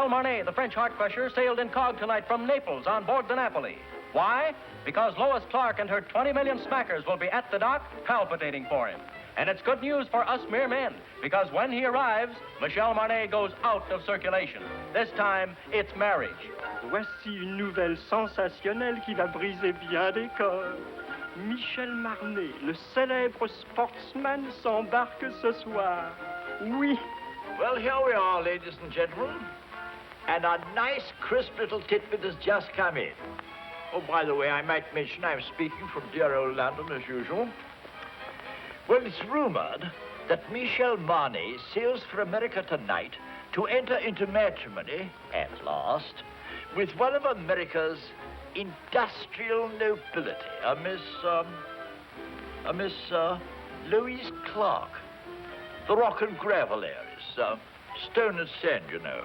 Michel Marnet, the French heart crusher, sailed incog tonight from Naples on board the Napoli. Why? Because Lois Clark and her 20 million smackers will be at the dock palpitating for him. And it's good news for us mere men, because when he arrives, Michel Marnet goes out of circulation. This time, it's marriage. Voici une nouvelle sensationnelle qui va briser bien des corps. Michel Marnet, le célèbre sportsman, s'embarque ce soir. Oui. Well, here we are, ladies and gentlemen. And a nice, crisp little titbit has just come in. Oh, by the way, I might mention I'm speaking from dear old London as usual. Well, it's rumored that Michel Marnet sails for America tonight to enter into matrimony, at last, with one of America's industrial nobility, a Miss Louise Clark. The rock and gravel areas, stone and sand, you know.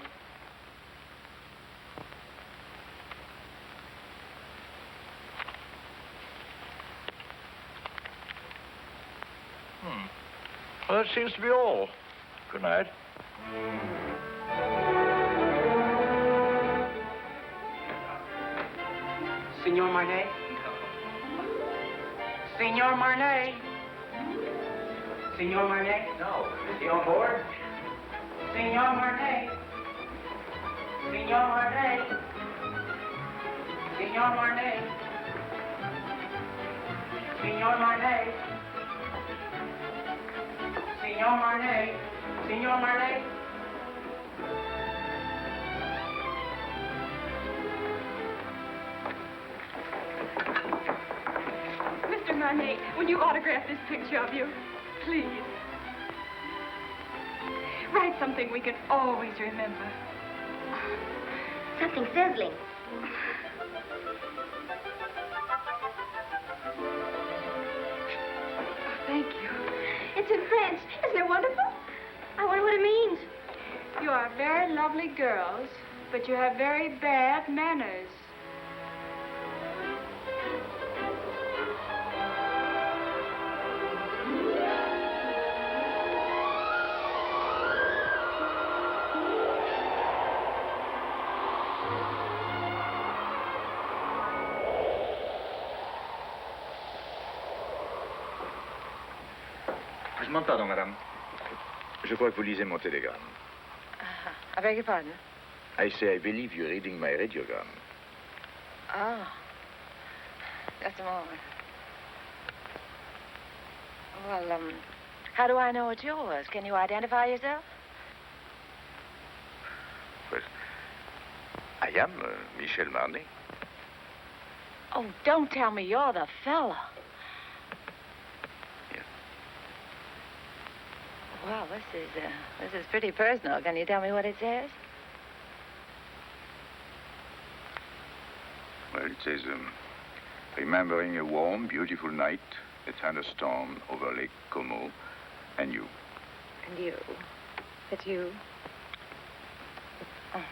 Well, that seems to be all. Good night. Senor Marnet? Senor Marnet? Senor Marnet? No. Is he on board? Senor Marnet? Senor Marnet? Senor Marnet? Senor Marnet? Senor Marnet? Senor Marnet? Mr. Marnet, will you autograph this picture of you? Please. Write something we can always remember. Something sizzling. Thank you. It's in French. Isn't it wonderful? I wonder what it means. You are very lovely girls, but you have very bad manners. Je demande pardon, madame. Je crois que vous lisez mon télégramme. I beg your pardon? I say I believe you're reading my radiogram. Oh. Just a moment. Well, how do I know it's yours? Can you identify yourself? Well, I am Michel Marnet. Oh, don't tell me you're the fella. Yes. Well, this is pretty personal. Can you tell me what it says? Well, it says, remembering a warm, beautiful night, a thunderstorm over Lake Como, and you. And you. It's you. Oh.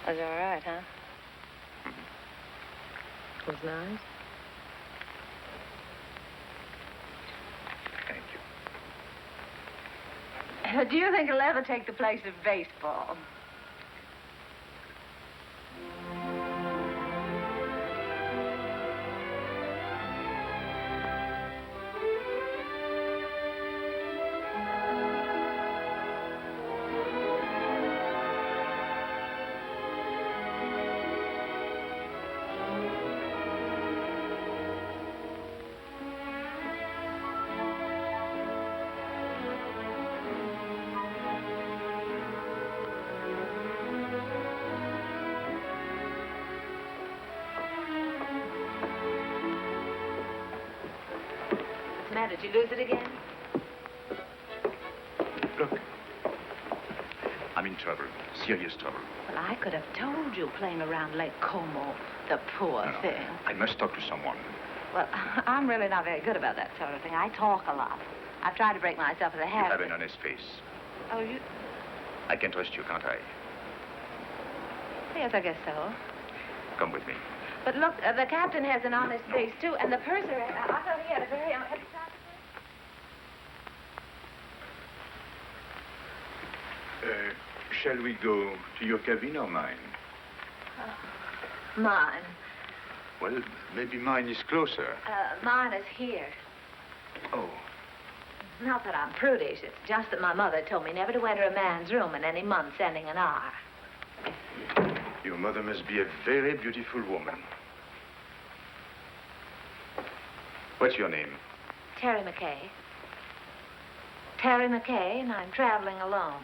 That's all right, huh? Mm-hmm. It was nice. Thank you. Do you think it'll ever take the place of baseball? Did you lose it again? Look. I'm in trouble. Serious trouble. Well, I could have told you playing around Lake Como, the poor thing. I must talk to someone. Well, I'm really not very good about that sort of thing. I talk a lot. I've tried to break myself of the You habit. have an honest face. Oh, you... I can trust you, can't I? Yes, I guess so. Come with me. But look, the captain has an honest face, too, and the purser, I thought he had a very... Shall we go to your cabin or mine? Mine. Well, maybe mine is closer. Mine is here. Oh. Not that I'm prudish. It's just that my mother told me never to enter a man's room in any month ending in R. Your mother must be a very beautiful woman. What's your name? Terry McKay. Terry McKay, and I'm traveling alone.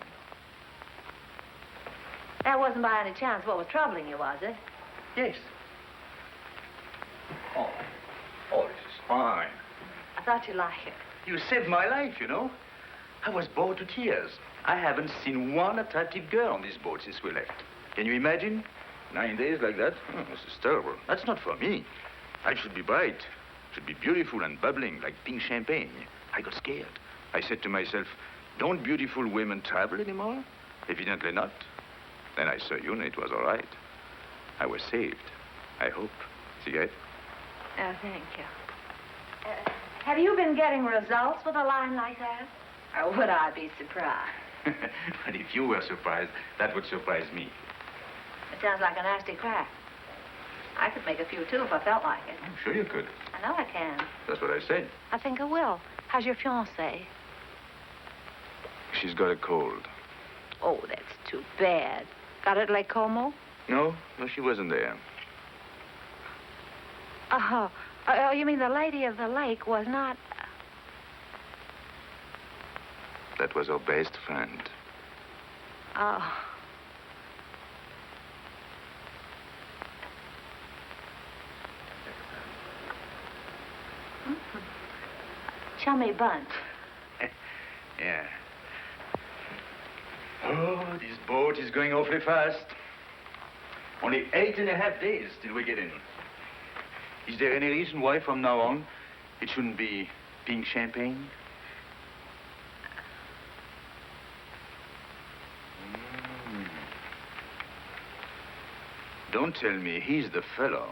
That wasn't by any chance what was troubling you, was it? Yes. Oh, this is fine. I thought you'd like it. You saved my life, you know. I was bored to tears. I haven't seen one attractive girl on this boat since we left. Can you imagine? 9 days like that? Oh, this is terrible. That's not for me. I should be bright. Should be beautiful and bubbling like pink champagne. I got scared. I said to myself, don't beautiful women travel anymore? Evidently not. Then I saw you and it was all right. I was saved. I hope. Cigarette? Oh, thank you. Have you been getting results with a line like that? Or would I be surprised? But if you were surprised, that would surprise me. It sounds like a nasty crack. I could make a few, too, if I felt like it. I'm sure you could. I know I can. That's what I said. I think I will. How's your fiancée? She's got a cold. Oh, that's too bad. Got it at Lake Como? No, she wasn't there. Oh, you mean the lady of the lake was not... That was her best friend. Oh. Chummy bunch. Yeah. Oh, this boat is going awfully fast. Only 8.5 days till we get in. Is there any reason why from now on it shouldn't be pink champagne? Don't tell me he's the fellow.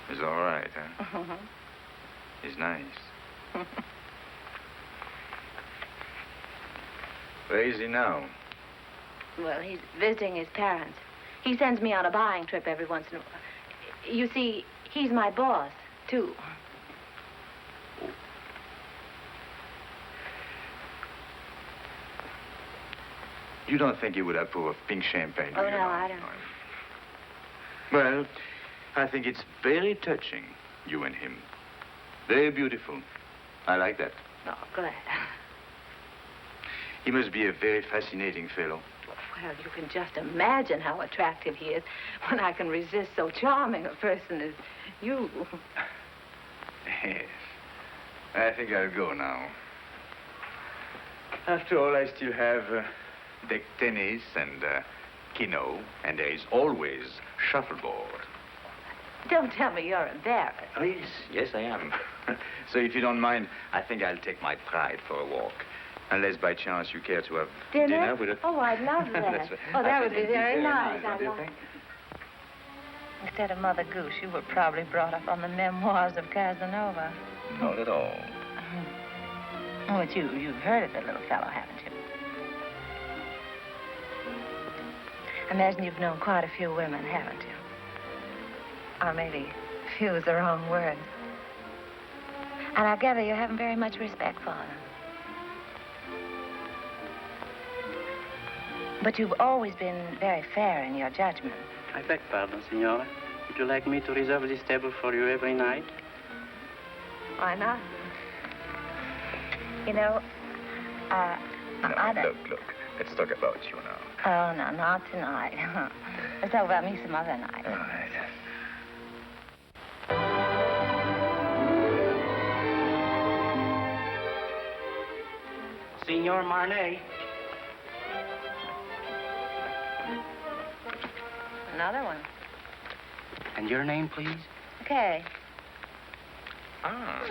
He's all right, huh? He's nice. Where is he now? Well, he's visiting his parents. He sends me on a buying trip every once in a while. You see, he's my boss, too. You don't think he would approve of pink champagne, do Oh, you? no, I don't. Well, I think it's very touching, you and him. Very beautiful. I like that. Oh, glad. He must be a very fascinating fellow. Well, you can just imagine how attractive he is when I can resist so charming a person as you. Yes. I think I'll go now. After all, I still have deck tennis and keno, and there is always shuffleboard. Don't tell me you're embarrassed. Oh, yes. Yes, I am. So if you don't mind, I think I'll take my pride for a walk. Unless by chance you care to have dinner with us. Oh, I'd love that. That's right. Oh, that I would think be it'd very nice. Don't I'd you like think? Instead of Mother Goose, you were probably brought up on the memoirs of Casanova. Not at all. Oh, but you've heard of the little fellow, haven't you? I imagine you've known quite a few women, haven't you? Or maybe few is the wrong word. And I gather you haven't very much respect for them. But you've always been very fair in your judgment. I beg pardon, Signora. Would you like me to reserve this table for you every night? Why not? You know, I don't... Look. Let's talk about you now. Oh, no, not tonight. Let's talk about me some other night. All right. Signor Marnet. Another one. And your name, please? Okay. Ah.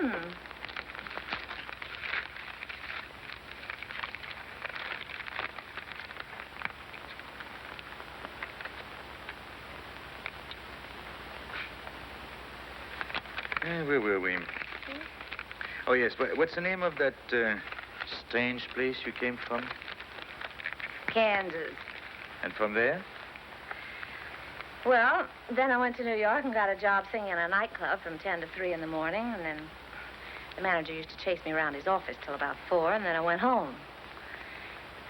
Where were we? Oh, yes. What's the name of that strange place you came from? Kansas. And from there? Well, then I went to New York and got a job singing in a nightclub from 10 to 3 in the morning, and then the manager used to chase me around his office till about 4, and then I went home.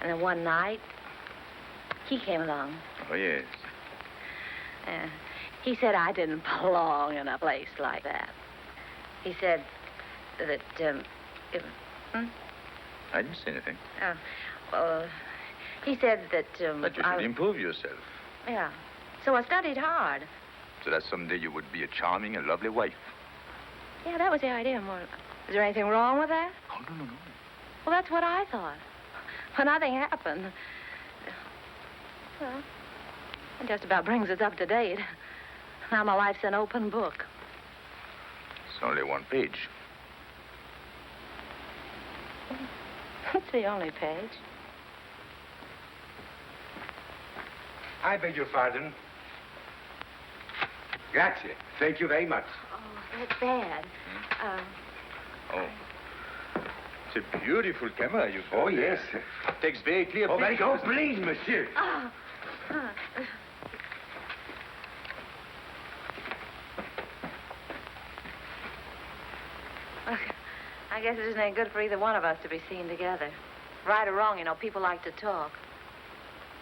And then one night, he came along. Oh, yes. He said I didn't belong in a place like that. He said that, I didn't say anything. Well, he said that, That you should improve yourself. Yeah. So I studied hard. So that someday you would be a charming and lovely wife. Yeah, that was the idea. More. Is there anything wrong with that? Oh, no. Well, that's what I thought. But nothing happened. Well, it just about brings us up to date. Now my life's an open book. It's only one page. It's the only page. I beg your pardon. Grazie. Thank you very much. Oh, that's bad. Oh. It's a beautiful camera you've got. Oh, yes. Takes very clear Oh, very pictures. good. Please, monsieur. Look, I guess it isn't any good for either one of us to be seen together. Right or wrong, you know, people like to talk.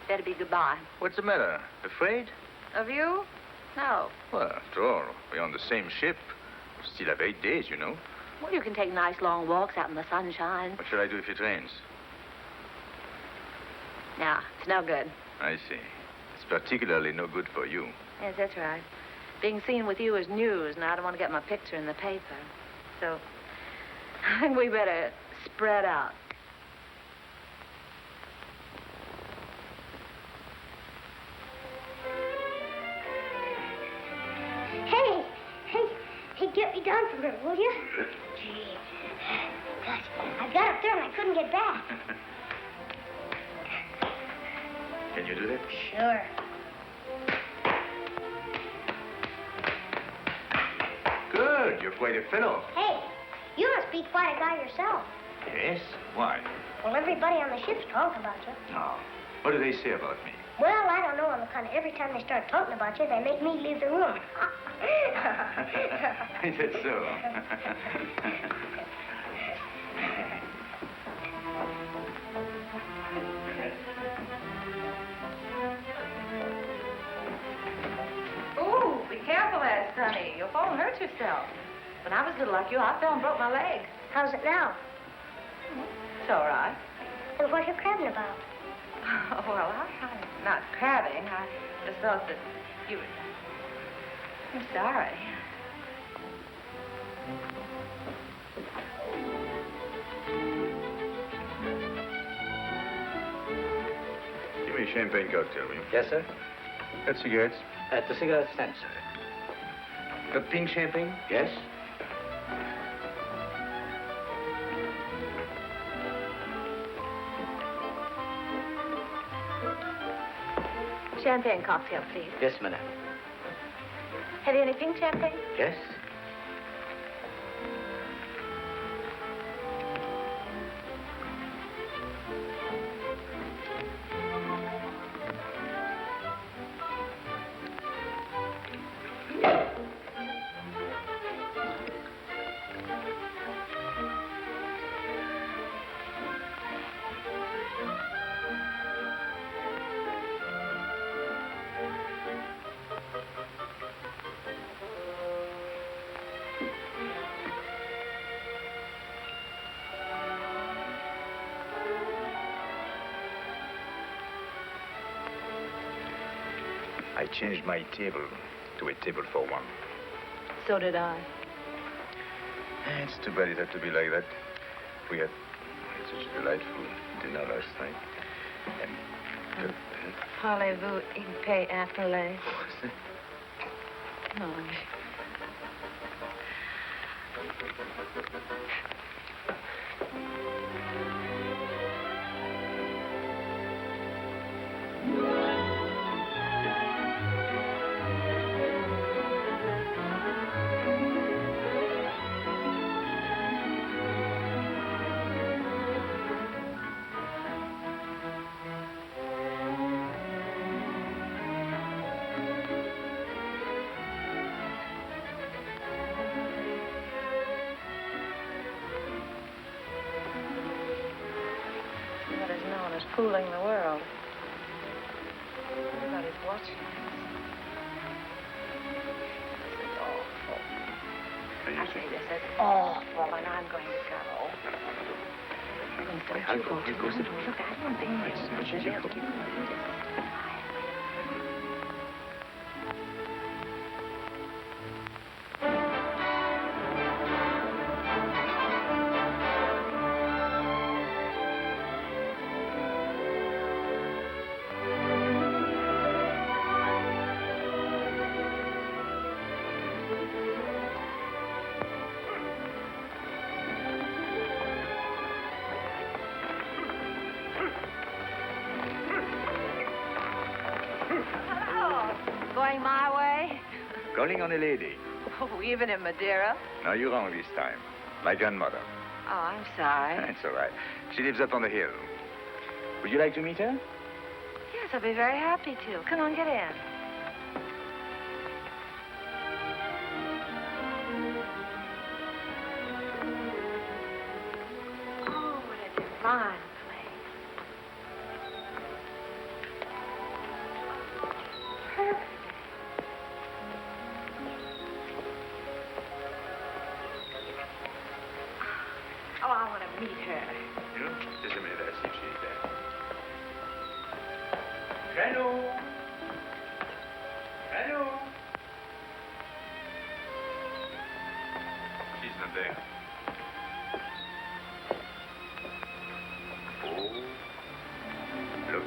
Better be goodbye. What's the matter? Afraid? Of you? No. Well, after all, we're on the same ship. We still have 8 days, you know. Well, you can take nice long walks out in the sunshine. What shall I do if it rains? No, it's no good. I see. It's particularly no good for you. Yes, that's right. Being seen with you is news, and I don't want to get my picture in the paper. So, I think we better spread out. Hey, get me down from here, will you? Gee. Gosh, I got up there and I couldn't get back. Can you do that? Sure. Good. You're quite a fellow. Hey, you must be quite a guy yourself. Yes? Why? Well, everybody on the ship's talking about you. No. What do they say about me? Well, I don't know. Kind of every time they start talking about you, they make me leave the room. Is that so? Ooh, be careful there, Sonny. You'll fall and hurt yourself. When I was little like you, I fell and broke my leg. How's it now? It's all right. And what are you crabbing about? Oh, well, I'm not crabbing. I just thought that you... I'm sorry. Give me a champagne cocktail, will you? Yes, sir. Got cigarettes? At the cigarette stand, sir. Got pink champagne? Yes? Champagne cocktail, please. Yes, madam. Have you any pink champagne? Yes? I changed my table to a table for one. So did I. It's too bad it had to be like that. We had such a delightful dinner last night. And Parlez-vous in paix afterlay? No. fooling the world. Everybody's watching us. This is awful. I say this is awful, and I'm going to go. Don't you go too. Look, I don't think they'll keep going. Going my way? Calling on a lady. Oh, even in Madeira? No, you're wrong this time. My grandmother. Oh, I'm sorry. It's all right. She lives up on the hill. Would you like to meet her? Yes, I'll be very happy to. Come on, get in. Oh, what a divine place. Perfect. Oh, I want to meet her. You know, just a minute. I'll see if she's there. Hello. Hello. She's not there. Oh. Look.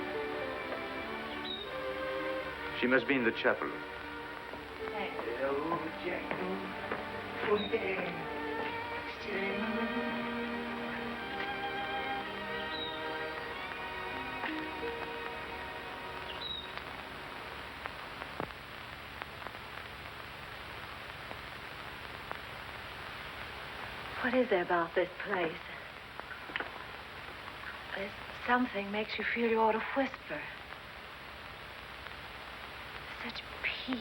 She must be in the chapel. Hello, Jack. What is there about this place? There's something makes you feel you ought to whisper. Such peace.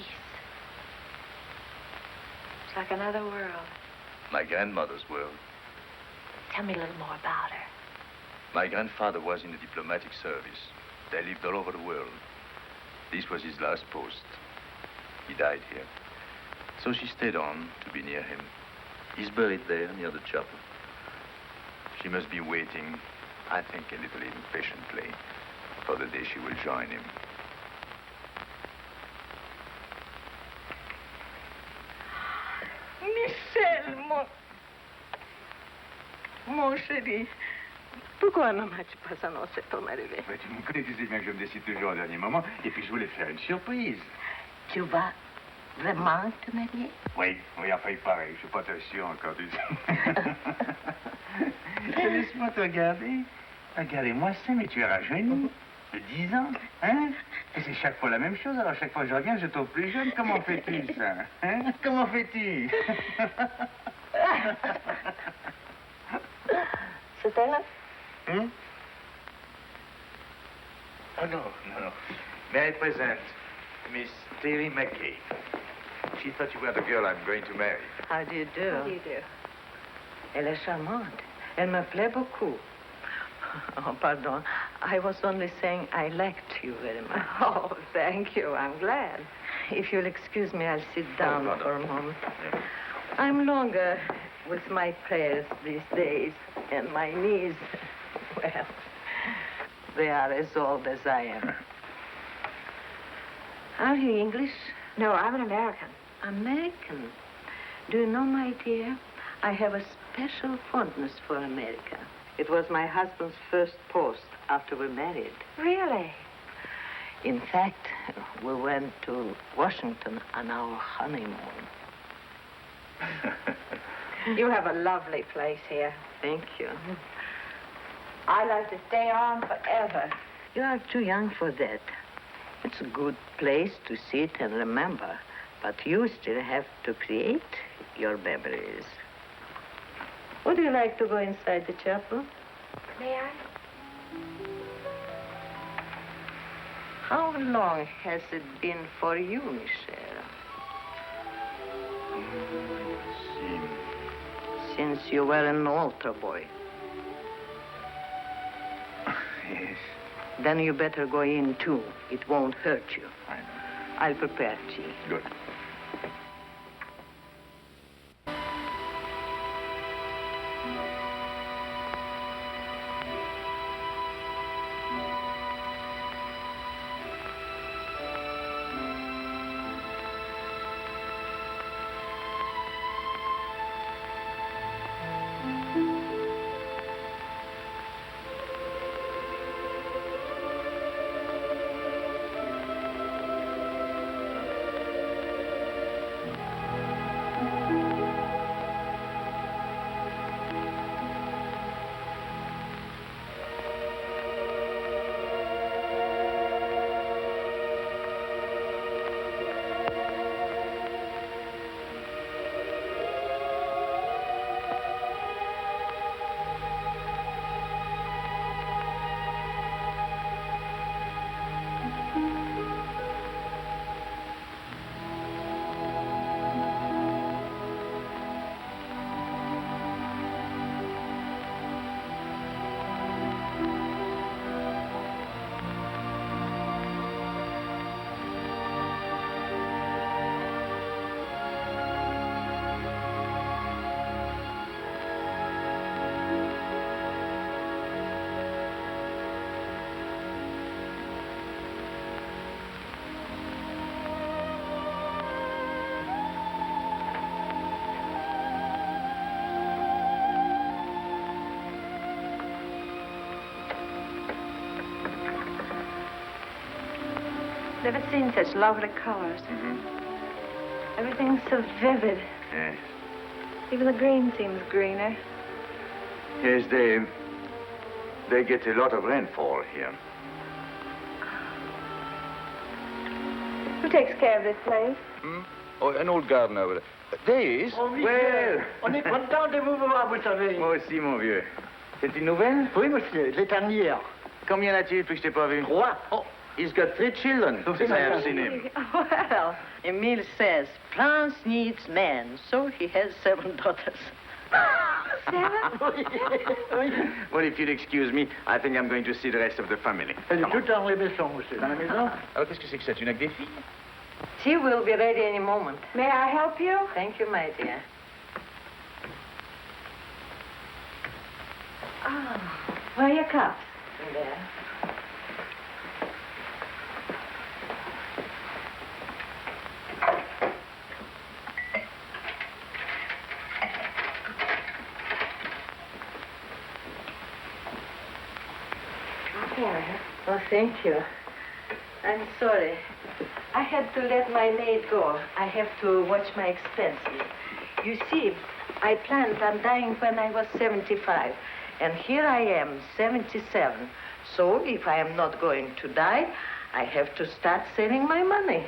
It's like another world. My grandmother's world. Tell me a little more about her. My grandfather was in the diplomatic service. They lived all over the world. This was his last post. He died here. So she stayed on to be near him. He's buried there near the chapel. She must be waiting, I think, a little impatiently, for the day she will join him. Michel, mon chéri, pourquoi ne m'as-tu pas annoncé ton arrivée? Mais tu me connais, tu sais bien que je me décide toujours au dernier moment. Et puis je voulais faire une surprise. Tu vas vraiment te marier? Oui, enfin, il paraît. Je suis pas très sûr encore du tout. Laisse-moi te regarder. Regardez-moi ça, mais tu es rajeuni. De 10 ans, hein? Et c'est chaque fois la même chose. Alors, chaque fois que je reviens, je trouve plus jeune. Comment fais-tu, ça? Hein? Comment fais-tu? C'est elle? Hein? Oh, no. May I present Miss Terry McKay? She thought you were the girl I'm going to marry. How do you do? How do you do? Elle est charmante. Elle me plaît beaucoup. Oh, pardon. I was only saying I liked you very much. Oh, thank you. I'm glad. If you'll excuse me, I'll sit down no, no. for a moment. I'm longer with my prayers these days, and my knees, well, they are as old as I am. Are you English? No, I'm an American. American? Do you know, my dear, I have a special fondness for America. It was my husband's first post after we married. Really? In fact, we went to Washington on our honeymoon. You have a lovely place here. Thank you. I'd like to stay on forever. You are too young for that. It's a good place to sit and remember, but you still have to create your memories. Would you like to go inside the chapel? May I? How long has it been for you, Michel? Since you were an altar boy. Yes. Then you better go in, too. It won't hurt you. I know. I'll prepare tea. Good. Never seen such lovely colors. Mm-hmm. Everything's so vivid. Yes. Even the green seems greener. Yes, they get a lot of rainfall here. Who takes care of this place? Hmm? Oh, an old gardener over there. There he is. Oh, Michel, Well. on est content de vous voir, vous savez. Moi aussi, mon vieux. C'est une nouvelle? Oui, monsieur, les dernières. Combien a-t-il depuis que je t'ai pas vu? 3. Oh, He's got 3 children since I have seen him. Well, Emile says France needs men, so he has 7 daughters. 7? Well, if you'll excuse me, I think I'm going to see the rest of the family. elle est Come on. toute en les maisons, monsieur, dans la maison. Alors, qu'est-ce que c'est que ça? Tu n'as que des filles? Tea will be ready any moment. May I help you? Thank you, my dear. Oh, where are your cups? There. Oh, thank you. I'm sorry. I had to let my maid go. I have to watch my expenses. You see, I planned on dying when I was 75. And here I am, 77. So if I am not going to die, I have to start saving my money.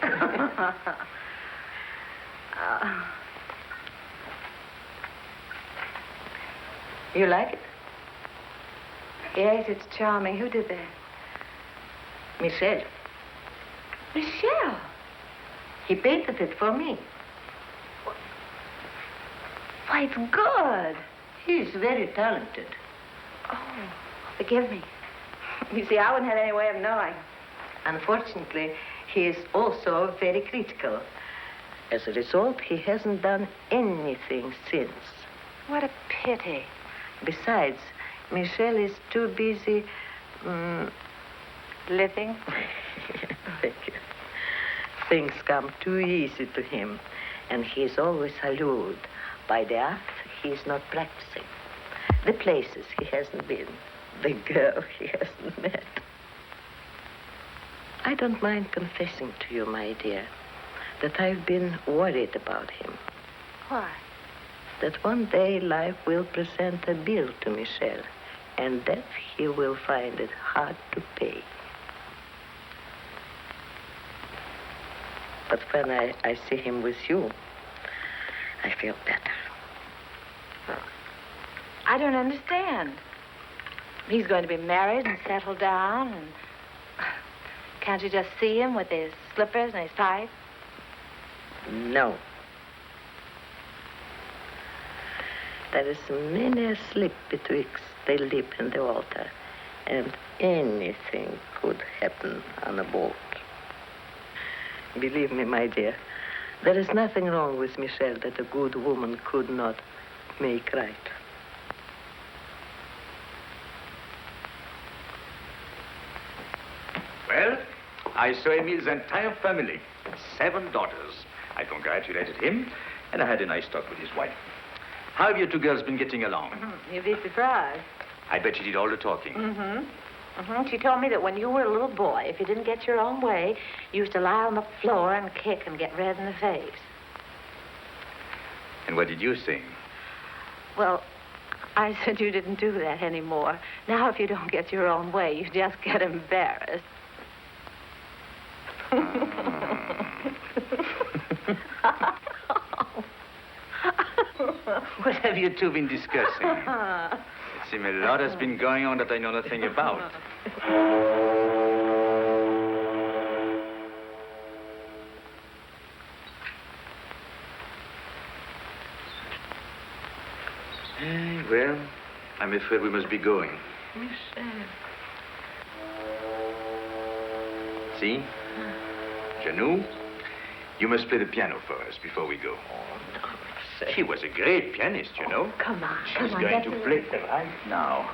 You like it? Yes, it's charming. Who did that? Michel. Michel. He painted it for me. Why, it's good. He's very talented. Oh, forgive me. You see, I wouldn't have any way of knowing. Unfortunately, he is also very critical. As a result, he hasn't done anything since. What a pity. Besides, Michel is too busy, Living? Thank you. Things come too easy to him, and he is always allured by the art he is not practicing, the places he hasn't been, the girl he hasn't met. I don't mind confessing to you, my dear, that I've been worried about him. Why? That one day life will present a bill to Michel, and that he will find it hard to pay. But when I see him with you, I feel better. I don't understand. He's going to be married and settle down, and can't you just see him with his slippers and his tie? No. There is many a slip betwixt the lip and the altar, and anything could happen on a boat. Believe me, my dear, there is nothing wrong with Michelle that a good woman could not make right. Well, I saw Emile's entire family, 7 daughters. I congratulated him, and I had a nice talk with his wife. How have you two girls been getting along? You'd be surprised. I bet you did all the talking. She told me that when you were a little boy, if you didn't get your own way, you used to lie on the floor and kick and get red in the face. And what did you sing? Well, I said you didn't do that anymore. Now, if you don't get your own way, you just get embarrassed. What have you two been discussing? It seems a lot has been going on that I know nothing about. Well, I'm afraid we must be going. Michelle. See? Janou, you must play the piano for us before we go. She was a great pianist, you know. Come on, She's going to play right now.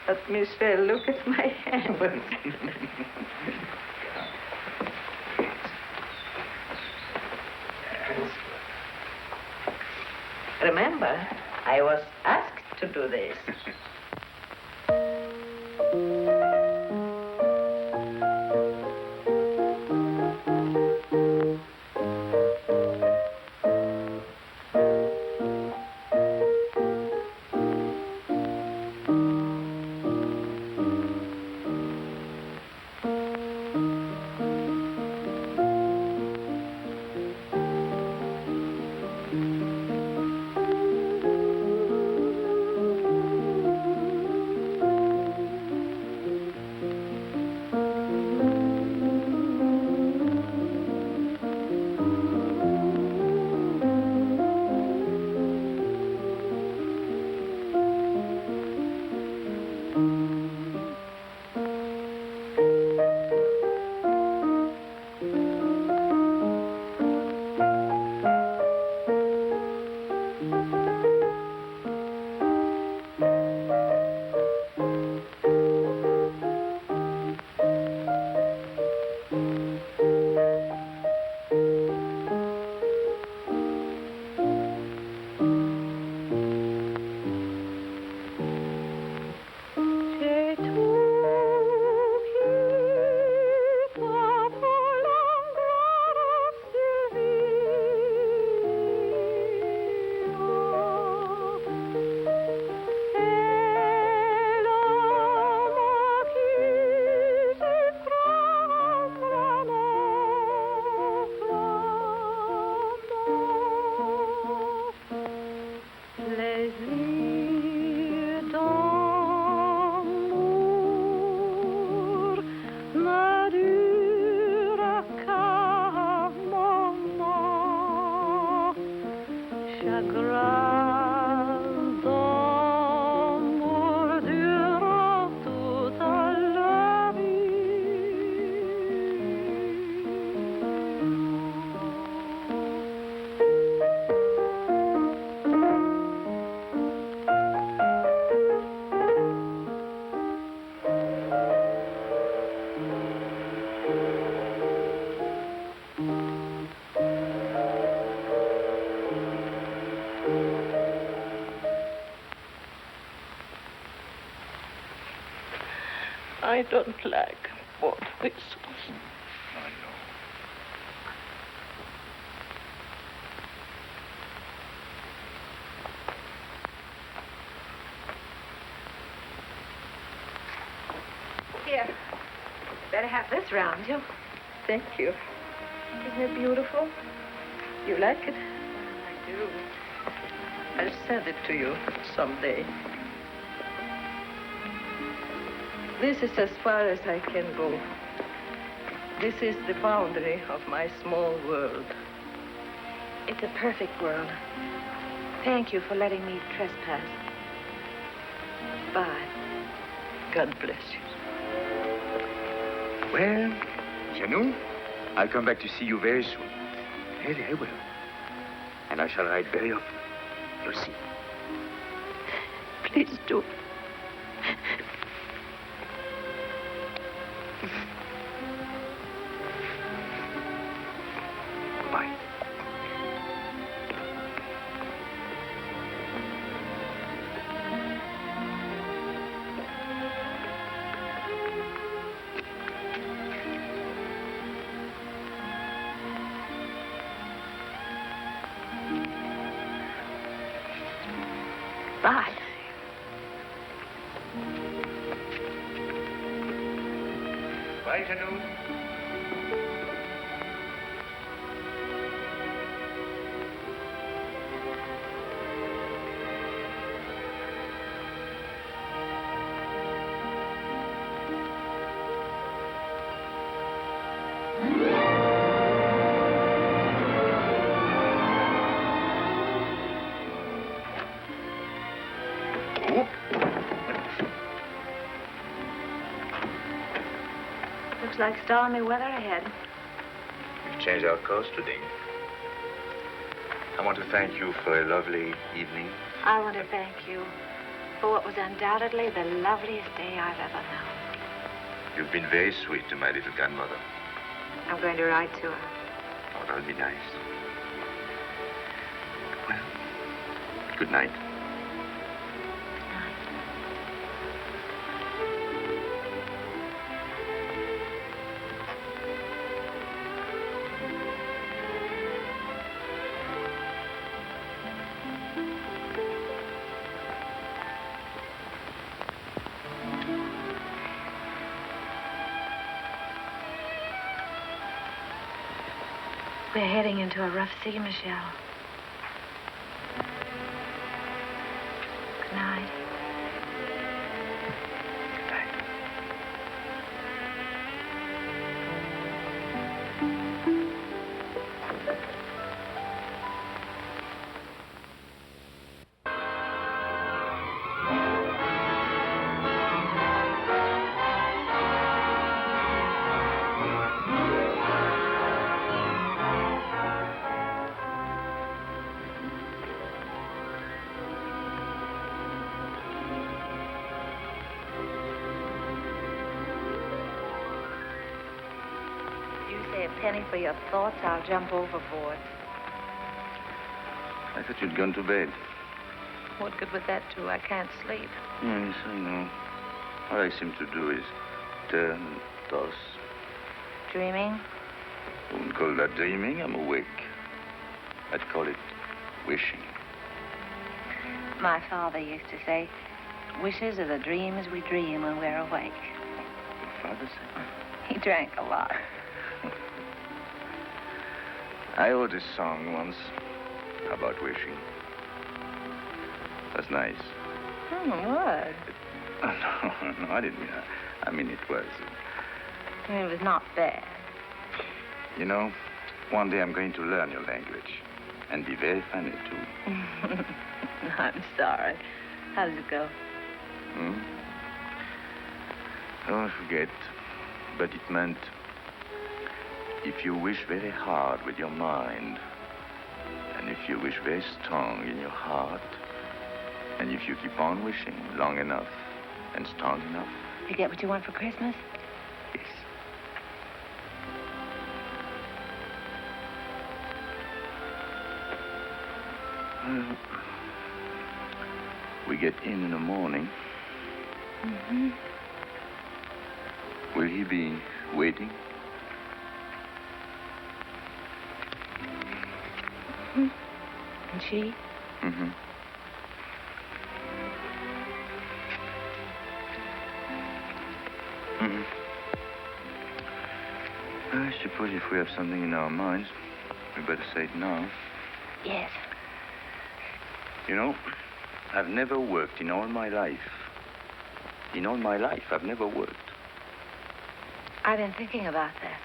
But Michelle, look at my hand. Remember, I was asked to do this. I don't like both whistles. I know. Here. Better have this round you. Thank you. Isn't it beautiful? You like it? I do. I'll send it to you someday. This is as far as I can go. This is the boundary of my small world. It's a perfect world. Thank you for letting me trespass. Bye. God bless you. Well, Janou, I'll come back to see you very soon. Really, I will. And I shall write very often. You'll see. Please do. Bye. Bye. Bye, Janou. Looks like stormy weather ahead. We've changed our course today. I want to thank you for a lovely evening. I want to thank you for what was undoubtedly the loveliest day I've ever known. You've been very sweet to my little grandmother. I'm going to write to her. Oh, that'll be nice. Well, good night. We're heading into a rough sea, Michelle. Good night. A penny for your thoughts, I'll jump overboard. I thought you'd gone to bed. What good would that do? I can't sleep. Yes, I know. All I seem to do is turn and toss. Dreaming? I wouldn't call that dreaming. I'm awake. I'd call it wishing. My father used to say, wishes are the dreams we dream when we're awake. Your father said? He drank a lot. I wrote a song once about wishing. That's nice. What? No, I didn't mean that. I mean, it was. It was not bad. You know, one day I'm going to learn your language. And be very funny, too. I'm sorry. How does it go? Oh, I forget. But it meant, if you wish very hard with your mind, and if you wish very strong in your heart, and if you keep on wishing long enough and strong enough. You get what you want for Christmas? Yes. Well, we get in the morning. Mm-hmm. Will he be waiting? Mm-hmm. And she? Mm-hmm. Mm-hmm. I suppose if we have something in our minds, we better say it now. Yes. You know, I've never worked in all my life. In all my life, I've never worked. I've been thinking about that.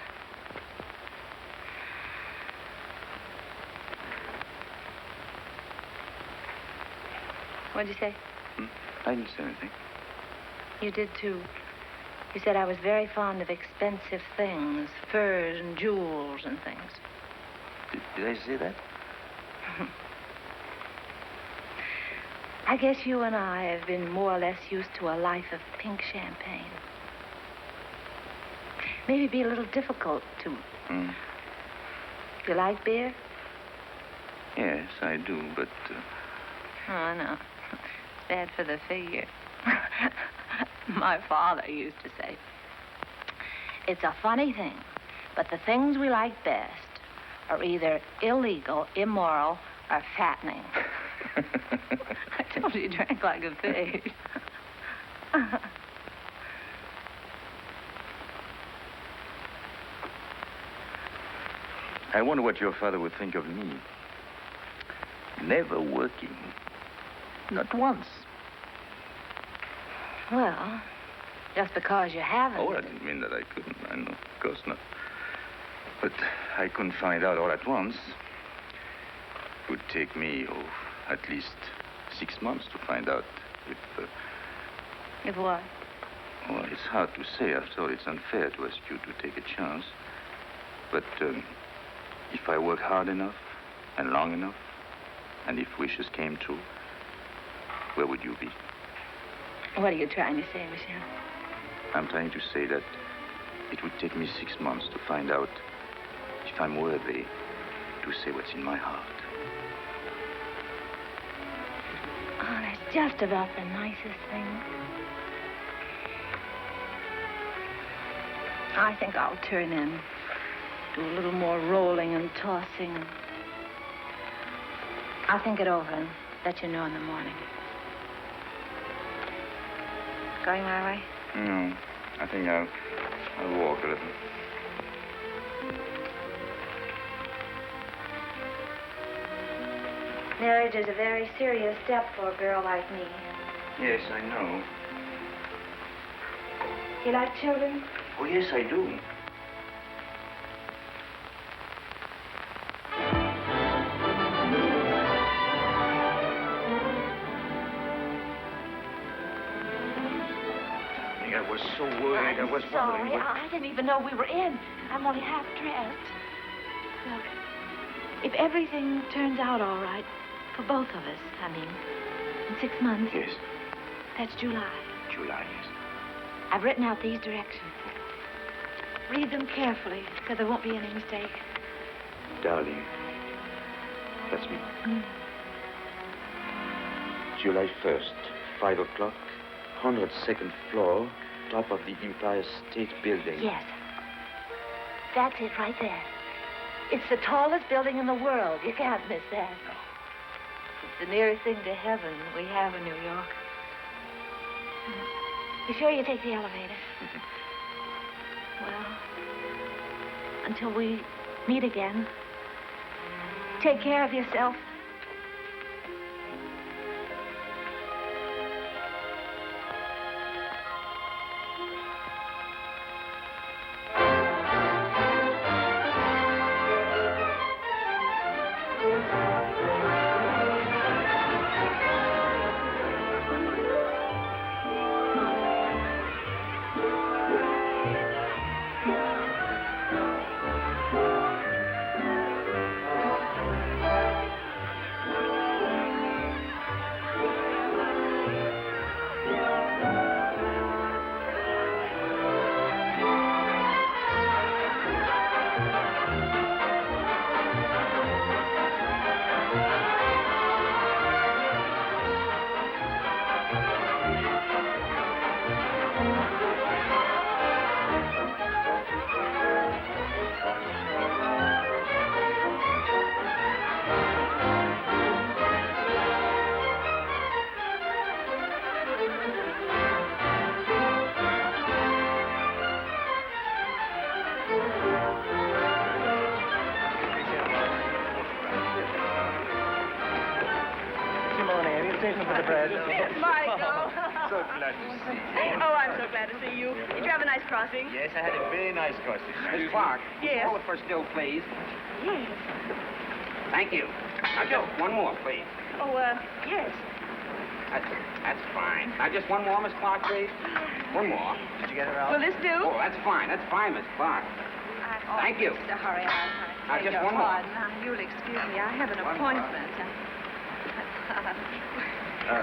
What'd you say? I didn't say anything. You did, too. You said I was very fond of expensive things, furs and jewels and things. Did I say that? I guess you and I have been more or less used to a life of pink champagne. Maybe be a little difficult to... You like beer? Yes, I do, but... Oh, no. It's bad for the figure. My father used to say, it's a funny thing, but the things we like best are either illegal, immoral, or fattening. I told you he drank like a pig. I wonder what your father would think of me. Never working. Not once. Well, just because you haven't. Oh, I didn't mean that I couldn't. I know, of course not. But I couldn't find out all at once. It would take me, at least 6 months to find out if... If what? Well, it's hard to say. After all, it's unfair to ask you to take a chance. But if I work hard enough and long enough, and if wishes came true, where would you be? What are you trying to say, Michel? I'm trying to say that it would take me 6 months to find out if I'm worthy to say what's in my heart. Oh, that's just about the nicest thing. I think I'll turn in. Do a little more rolling and tossing. I'll think it over and let you know in the morning. Going my way? No, I think I'll walk a little. Marriage is a very serious step for a girl like me. Yes, I know. You like children? Oh, yes, I do. I was so worried. I was sorry. wondering. I didn't even know we were in. I'm only half dressed. Look, if everything turns out all right, for both of us, I mean, in 6 months. Yes. That's July. July, yes. I've written out these directions. Read them carefully, so there won't be any mistake. Darling, that's me. July 1st, 5 o'clock, 102nd floor, top of the Empire State Building. Yes. That's it right there. It's the tallest building in the world. You can't miss that. No. It's the nearest thing to heaven we have in New York. You sure you take the elevator? Well, until we meet again, take care of yourself. Michael. So glad to see you. Oh, I'm so glad to see you. Did you have a nice crossing? Yes, I had a very nice crossing. Miss Clark. Yes. Call it for still, please. Yes. Thank you. Now, Joe, one more, please. Oh, yes. That's fine. Now, just one more, Miss Clark, please. One more. Did you get her out? Will this do? Oh, that's fine. That's fine, Miss Clark. Thank you. To hurry on, honey. Now, just Beg your one more. pardon. Now, you'll excuse me. I have an One more. appointment.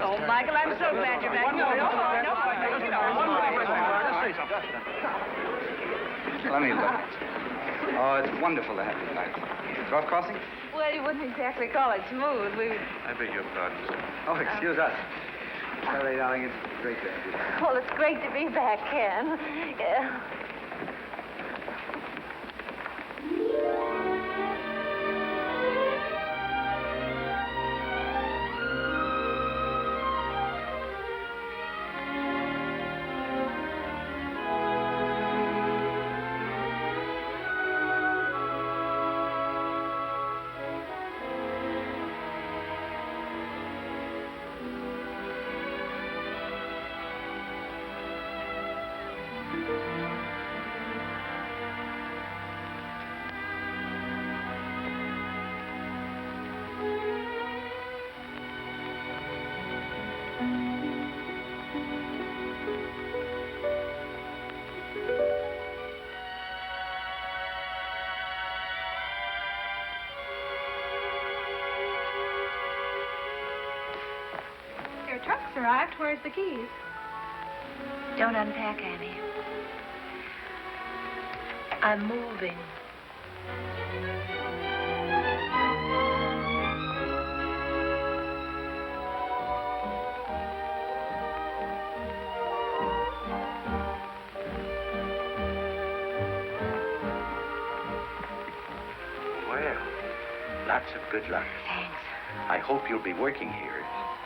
Oh, Michael, I'm so glad you're back. No, Let me look. Oh, it's wonderful to have you tonight. Golf crossing? Well, you wouldn't exactly call it smooth. I beg your pardon, sir. Oh, excuse us. Sorry, darling, it's great to have you. Well, it's great to be back, Ken. Yeah. Your truck's arrived. Where's the keys? Don't unpack, Annie. I'm moving. Well, lots of good luck. Thanks. I hope you'll be working here.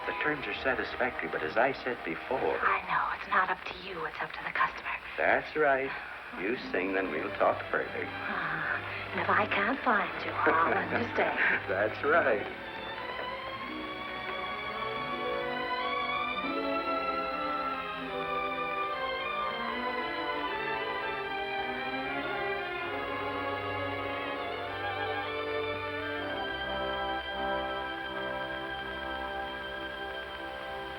The terms are satisfactory, but as I said before... I know. It's not up to you. It's up to the customer. That's right. You sing, then we'll talk further. And if I can't find you, I'll understand. That's right.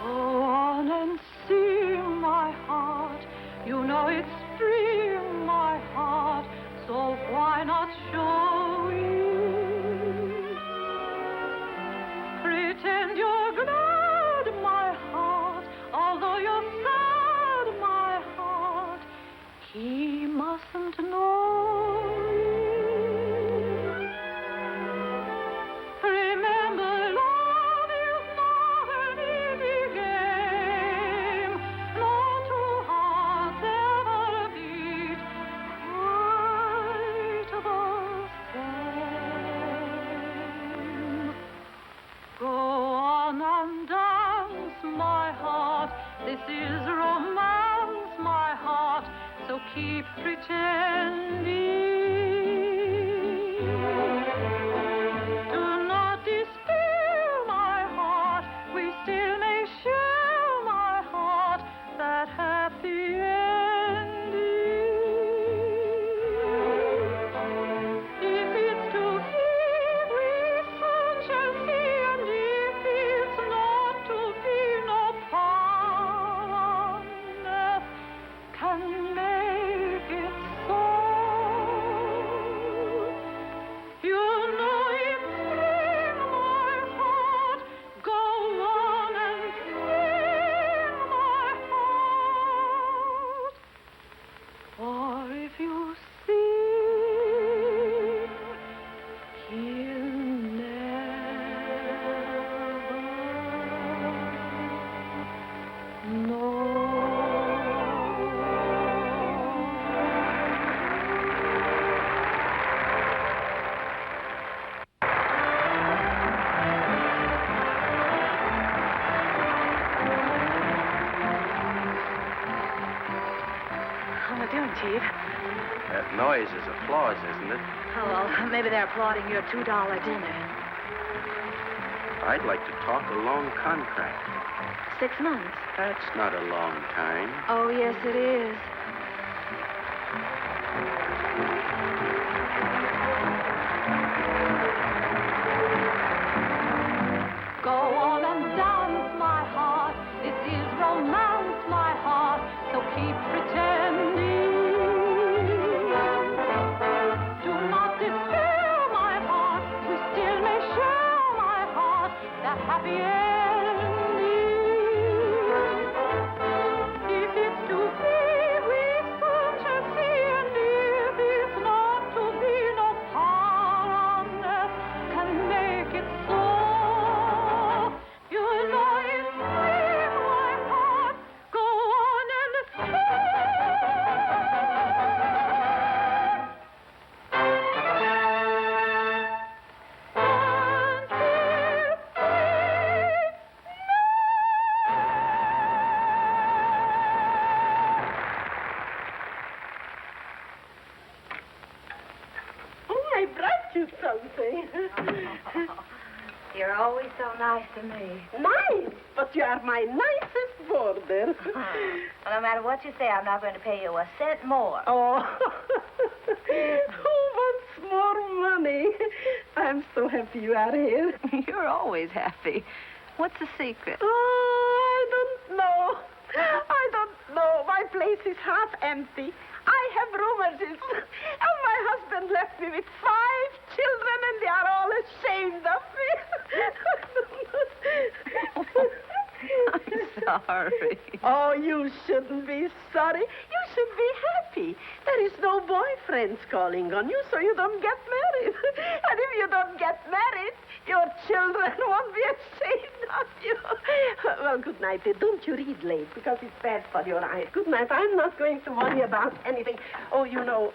Go on and sing, my heart. You know it's free, my heart. So why not show it? Pretend you're glad, my heart. Although you're sad, my heart. He mustn't know it. Remember, love is not an easy game. No two hearts ever beat quite the same. Go on and dance, my heart. This is romance, my heart. So keep pretending. Do not despair, my heart. We still may share, my heart, that happy ending. If it's to be, we soon shall see, and if it's not to be, no power on earth can make it so. You know it's spring, my heart. Go on and sing, my heart. For if you sing, he'll never know. How am I doing, Chief? That noise is applause, isn't it? Oh, well, maybe they're applauding your $2 dinner. I'd like to talk a long contract. 6 months. That's not a long time. Oh, yes, it is. Go on and dance, my heart. brought you something. You're always so nice to me. Nice, but you are my nicest boarder. Well, no matter what you say, I'm not going to pay you a cent more. Oh, who wants more money? I'm so happy you are here. You're always happy. What's the secret? Oh, I don't know. I don't know. My place is half empty. I have rheumatism. And my husband left me with 5 children, and they are all ashamed of me. I'm sorry. Oh, you shouldn't be sorry. You should be happy. There is no boyfriends calling on you, so you don't get married. And if you don't get married, your children won't be ashamed of you. Well, good night. Don't you read late, because it's bad for your eyes. Good night. I'm not going to worry about anything. Oh, you know,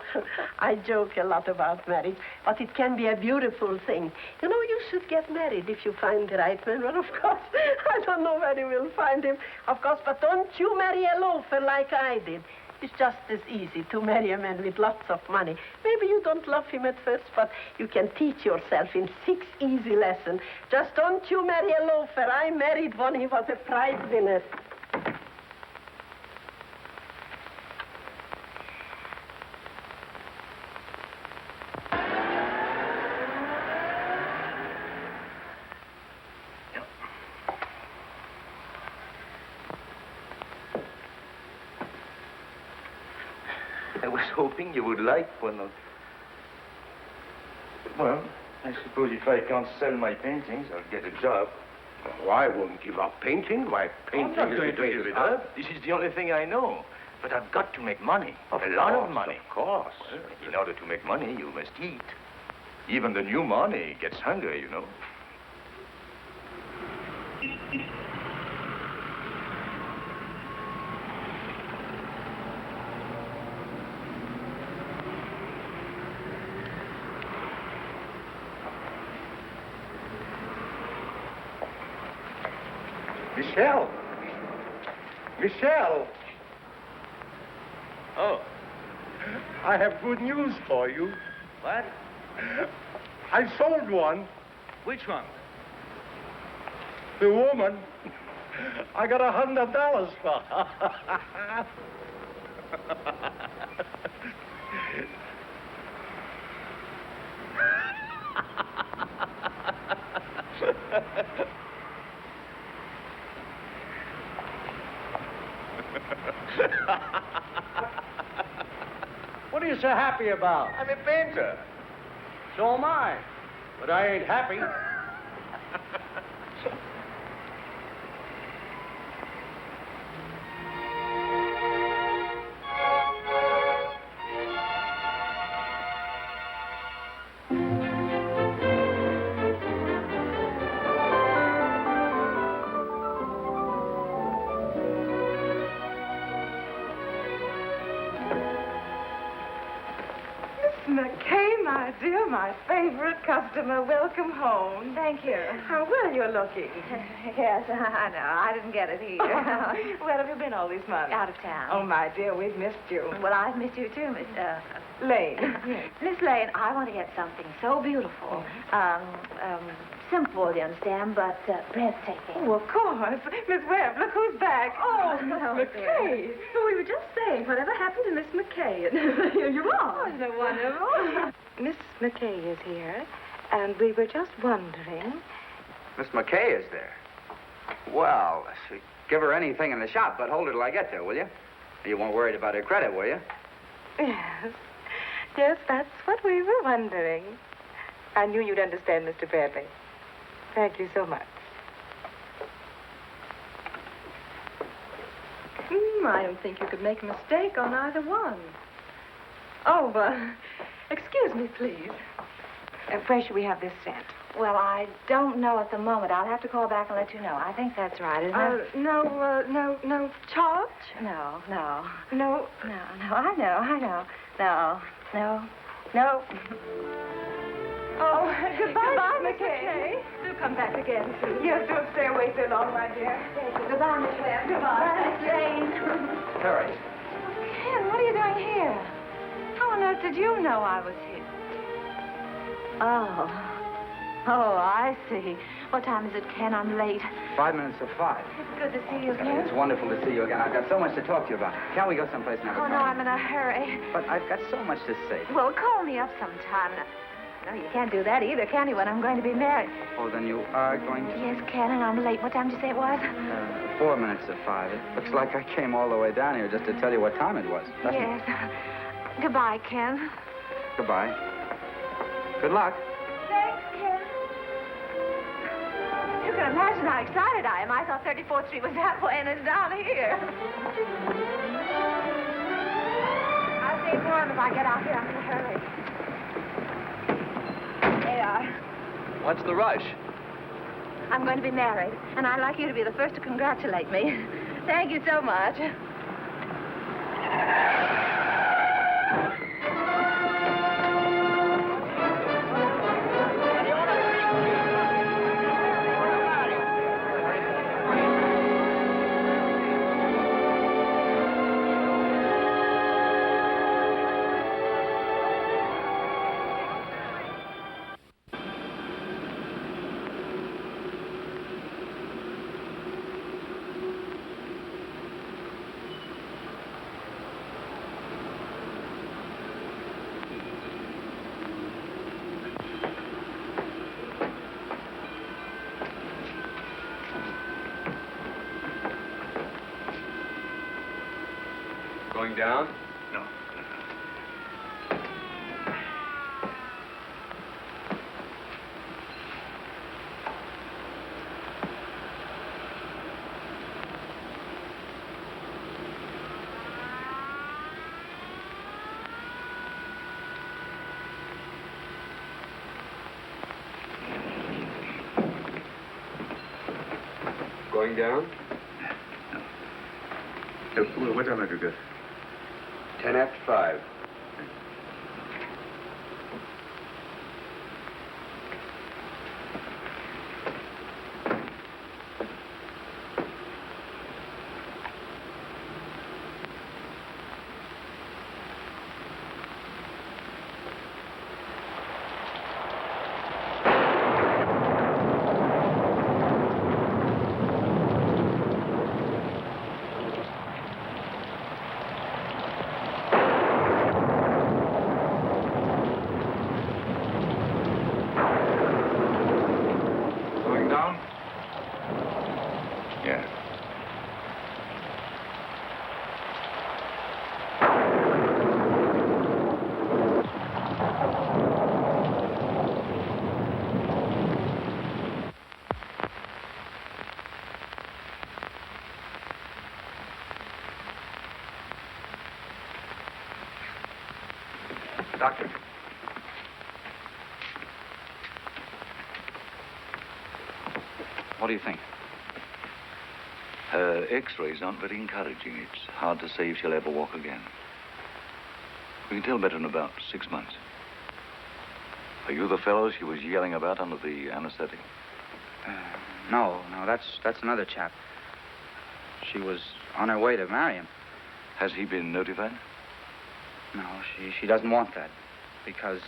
I joke a lot about marriage, but it can be a beautiful thing. You know, you should get married if you find the right man. Well, of course, I don't know where you will find him, of course, but don't you marry a loafer like I did. It's just as easy to marry a man with lots of money. Maybe you don't love him at first, but you can teach yourself in 6 easy lessons. Just don't you marry a loafer. I married one. He was a prize winner. I was hoping you would like one of... Well, I suppose if I can't sell my paintings, I'll get a job. Oh, I won't give up painting. Why, painting I'm not is going the to give greatest it art. up. This is the only thing I know. But I've got to make money. A lot of money. Of course. Well, in order to make money, you must eat. Even the new money gets hungry, you know. Michelle! Michelle! Oh. I have good news for you. What? I sold one. Which one? The woman. I got $100 for her. What are you so happy about? I'm a painter. So am I. But I ain't happy. McKay, my dear, my favorite customer. Welcome home. Thank you. How well you're looking. Yes, I know. I didn't get it here. Where have you been all these months? Out of town. Oh, my dear, we've missed you. Well, I've missed you too, Miss Lane. Miss Lane, I want to get something so beautiful. Simple, you understand, but breathtaking. Oh, of course. Miss Webb, look who's back. Oh, Miss McKay. We were just saying, whatever happened to Miss McKay? And here you are. Oh, so wonderful. Miss McKay is here, and we were just wondering. Miss McKay is there. Well, give her anything in the shop, but hold her till I get there, will you? You weren't worried about her credit, were you? Yes. Yes, that's what we were wondering. I knew you'd understand, Mr. Bradley. Thank you so much. I don't think you could make a mistake on either one. Oh, excuse me, please. Where should we have this sent? Well, I don't know at the moment. I'll have to call back and let you know. I think that's right, isn't it? No charge? No. No. I know. No. Oh, goodbye, Miss McKay. Do come back again, soon. Yes, don't stay away so long, my dear. Goodbye, Miss Webb. Goodbye. Miss Lane. Harry. Ken, what are you doing here? How on earth did you know I was here? Oh. Oh, I see. What time is it, Ken? I'm late. 5 minutes to 5. It's good to see you, It's Ken. wonderful to see you again. I've got so much to talk to you about. Can't we go someplace and have a Oh, no, chat? I'm in a hurry. But I've got so much to say. Well, call me up sometime. No, you can't do that either, can you, when I'm going to be married? Oh, then you are going to... Yes, Ken, and I'm late. What time did you say it was? 4 minutes to 5. It looks like I came all the way down here just to tell you what time it was. doesn't it? Yes. Goodbye, Ken. Goodbye. Good luck. Thanks, Ken. You can imagine how excited I am. I thought 34th Street was that way, and it's down here. I'll stay for him if I get out here. I'm in a hurry. They are. What's the rush? I'm going to be married, and I'd like you to be the first to congratulate me. Thank you so much. Going down? No. Going down? What time have you got? 10 after 5. Going down? Yeah. Doctor. What do you think? Her x-rays aren't very encouraging. It's hard to say if she'll ever walk again. We can tell better in about 6 months. Are you the fellow she was yelling about under the anesthetic? No, that's another chap. She was on her way to marry him. Has he been notified? No, she doesn't want that. Because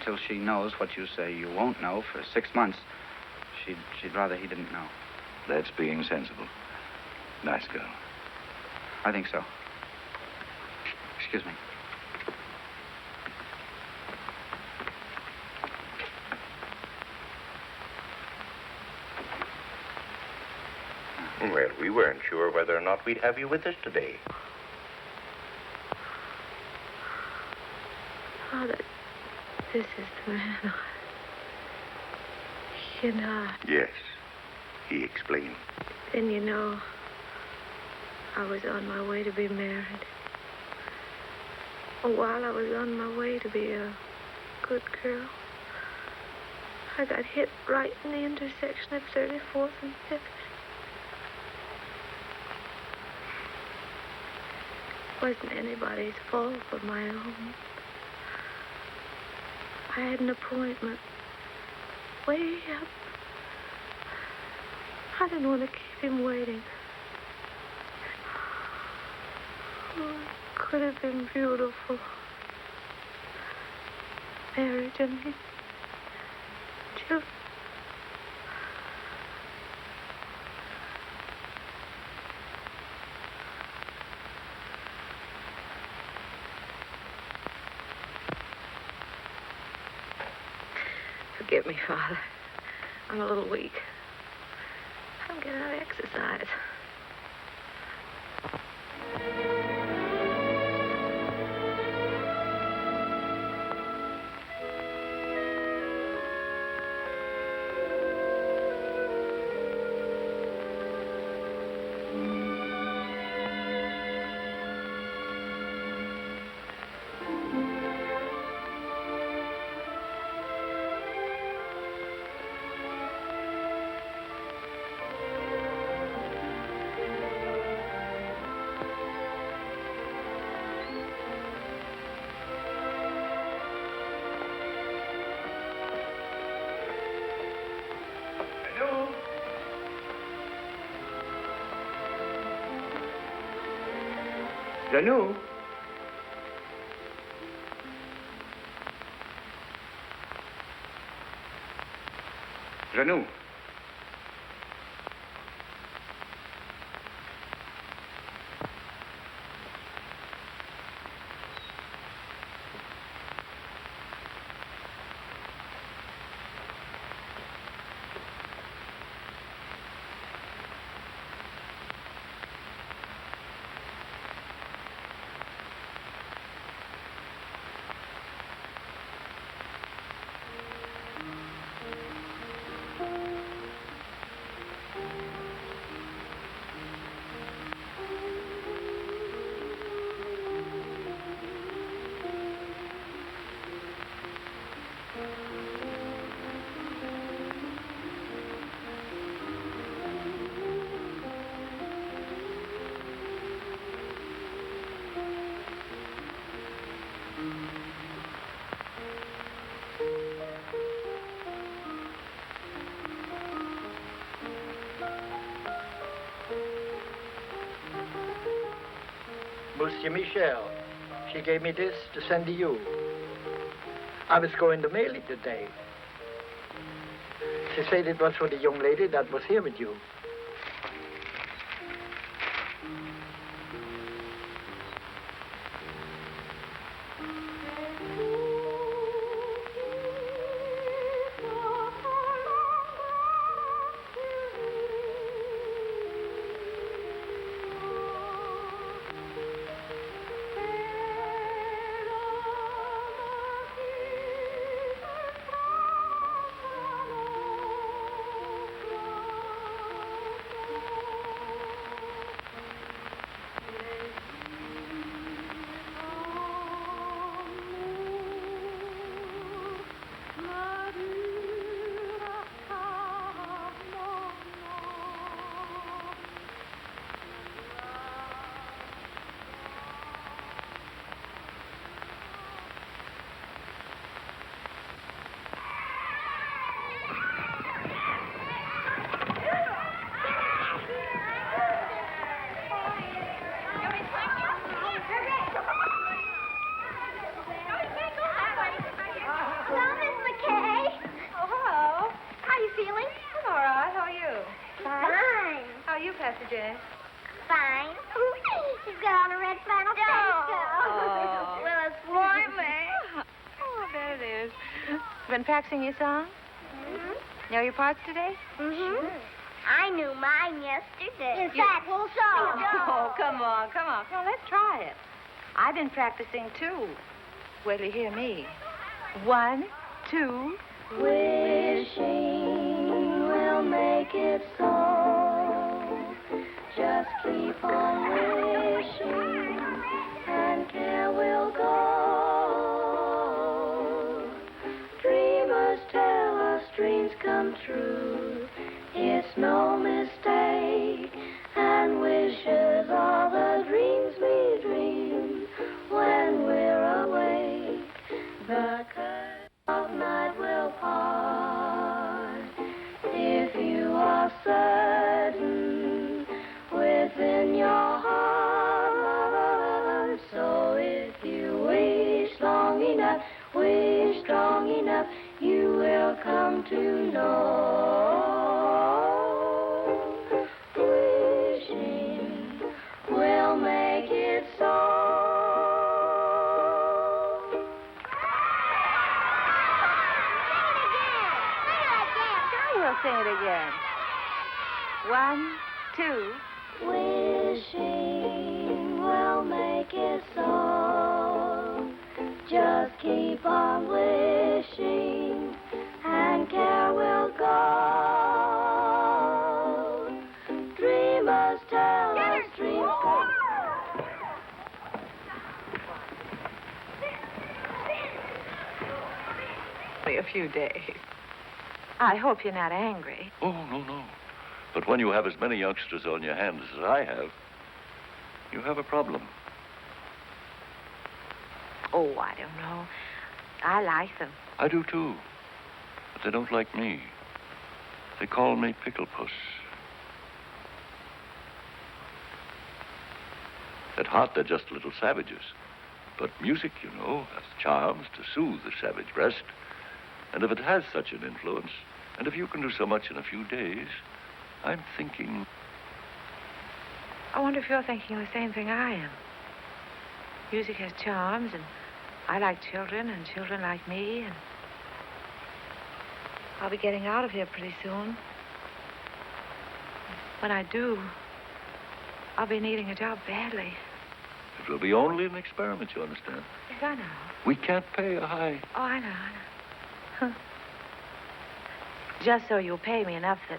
until she knows what you say you won't know for 6 months, she'd rather he didn't know. That's being sensible. Nice girl. I think so. Excuse me. Well, we weren't sure whether or not we'd have you with us today. Father, this is the man. You know. Yes, he explained. Then you know, I was on my way to be married. While I was on my way to be a good girl, I got hit right in the intersection of 34th and 5th. Wasn't anybody's fault but my own. I had an appointment way up. I didn't want to keep him waiting. Oh, it could have been beautiful. Marriage and you. Forgive me, Father. I'm a little weak. I'm getting out of exercise. Janou? Janou? Monsieur Michel, she gave me this to send to you. I was going to mail it today. She said it was for the young lady that was here with you. Pastor Jane? Fine. She's got on a red flannel petticoat. Oh. Well, it's warm, eh? Oh, I bet it is. Been practicing your song? Mm-hmm. Know your parts today? Mm-hmm. Sure. I knew mine yesterday. In fact, we'll show. Oh, come on. Let's try it. I've been practicing, too. Wait till you hear me. 1, 2. Wishing will make it so. Just keep on wishing, and care will go. Dreamers tell us dreams come true. It's no mistake, and wishes are the dreams we dream when we're awake. The curtain of night will part if you are certain within your heart. So if you wish long enough, wish strong enough, you will come to know. Wishing will make it so. We'll sing it again. 1, 2. Wishing will make it so. Just keep on wishing, and care will go. Dreamers tell us dreams come. Only a few days. I hope you're not angry. Oh, no. But when you have as many youngsters on your hands as I have, you have a problem. Oh, I don't know. I like them. I do, too. But they don't like me. They call me Pickle Puss. At heart, they're just little savages. But music, you know, has charms to soothe the savage breast. And if it has such an influence, and if you can do so much in a few days, I'm thinking... I wonder if you're thinking the same thing I am. Music has charms, and I like children, and children like me, and I'll be getting out of here pretty soon. When I do, I'll be needing a job badly. It will be only an experiment, you understand? Yes, I know. We can't pay a high... Oh, I know. Just so you'll pay me enough that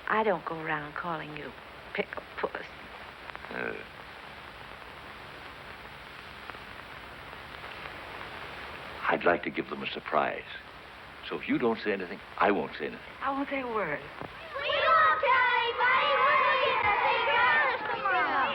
I don't go around calling you Pickle Puss. I'd like to give them a surprise. So if you don't say anything, I won't say anything. I won't say a word. We won't tell anybody. We're going to get the big girls tomorrow.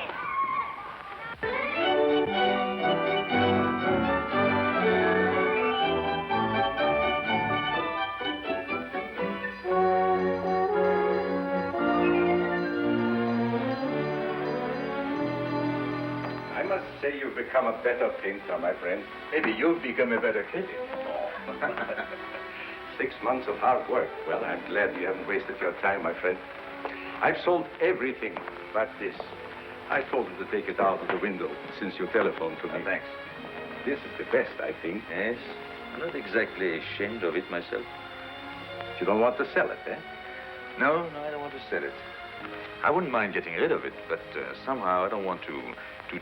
I must say you've become a better painter, my friend. Maybe you've become a better critic. 6 months of hard work. Well, I'm glad you haven't wasted your time, my friend. I've sold everything but this. I told him to take it out of the window since you telephoned to me. Thanks. This is the best, I think. Yes, I'm not exactly ashamed of it myself. You don't want to sell it, eh? No, I don't want to sell it. I wouldn't mind getting rid of it, but somehow I don't want to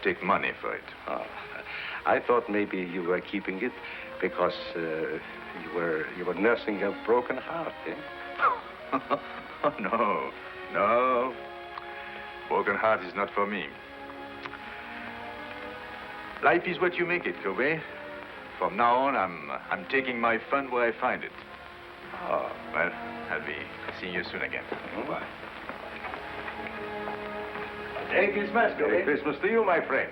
take money for it. Oh, I thought maybe you were keeping it because you were nursing a broken heart, eh? Oh, no. Broken heart is not for me. Life is what you make it, Kobe. From now on, I'm taking my fun where I find it. Oh, well, I'll be seeing you soon again. Bye. Merry Christmas, Kobe. Merry Christmas to you, my friend.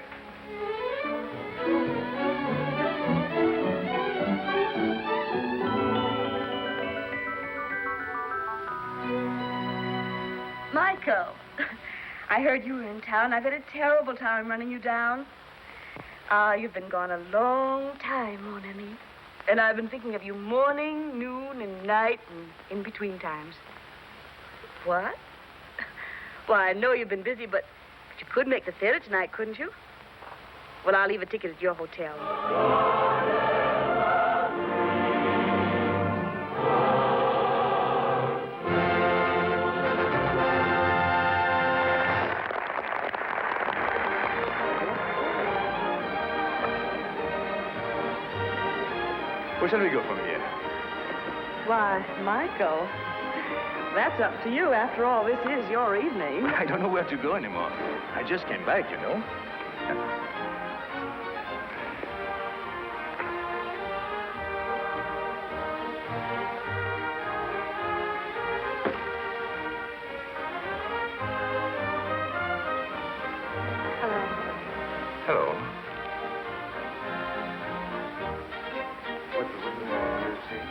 Michael, I heard you were in town. I've had a terrible time running you down. You've been gone a long time, mon ami. And I've been thinking of you morning, noon, and night, and in between times. What? Well, I know you've been busy, but you could make the theater tonight, couldn't you? Well, I'll leave a ticket at your hotel. Where shall we go from here? Why, Michael, that's up to you. After all, this is your evening. I don't know where to go anymore. I just came back, you know. Hello. What do you say?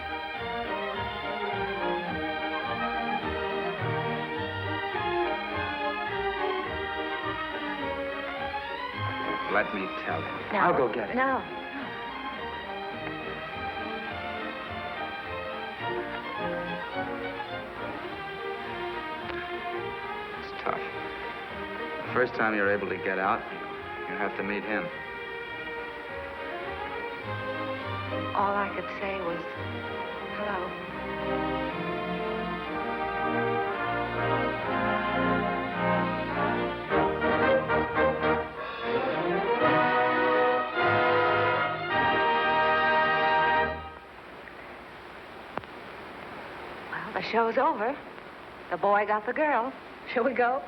Let me tell him. No. I'll go get him. No. first time you're able to get out, you have to meet him. All I could say was, hello. Well, the show's over. The boy got the girl. Shall we go?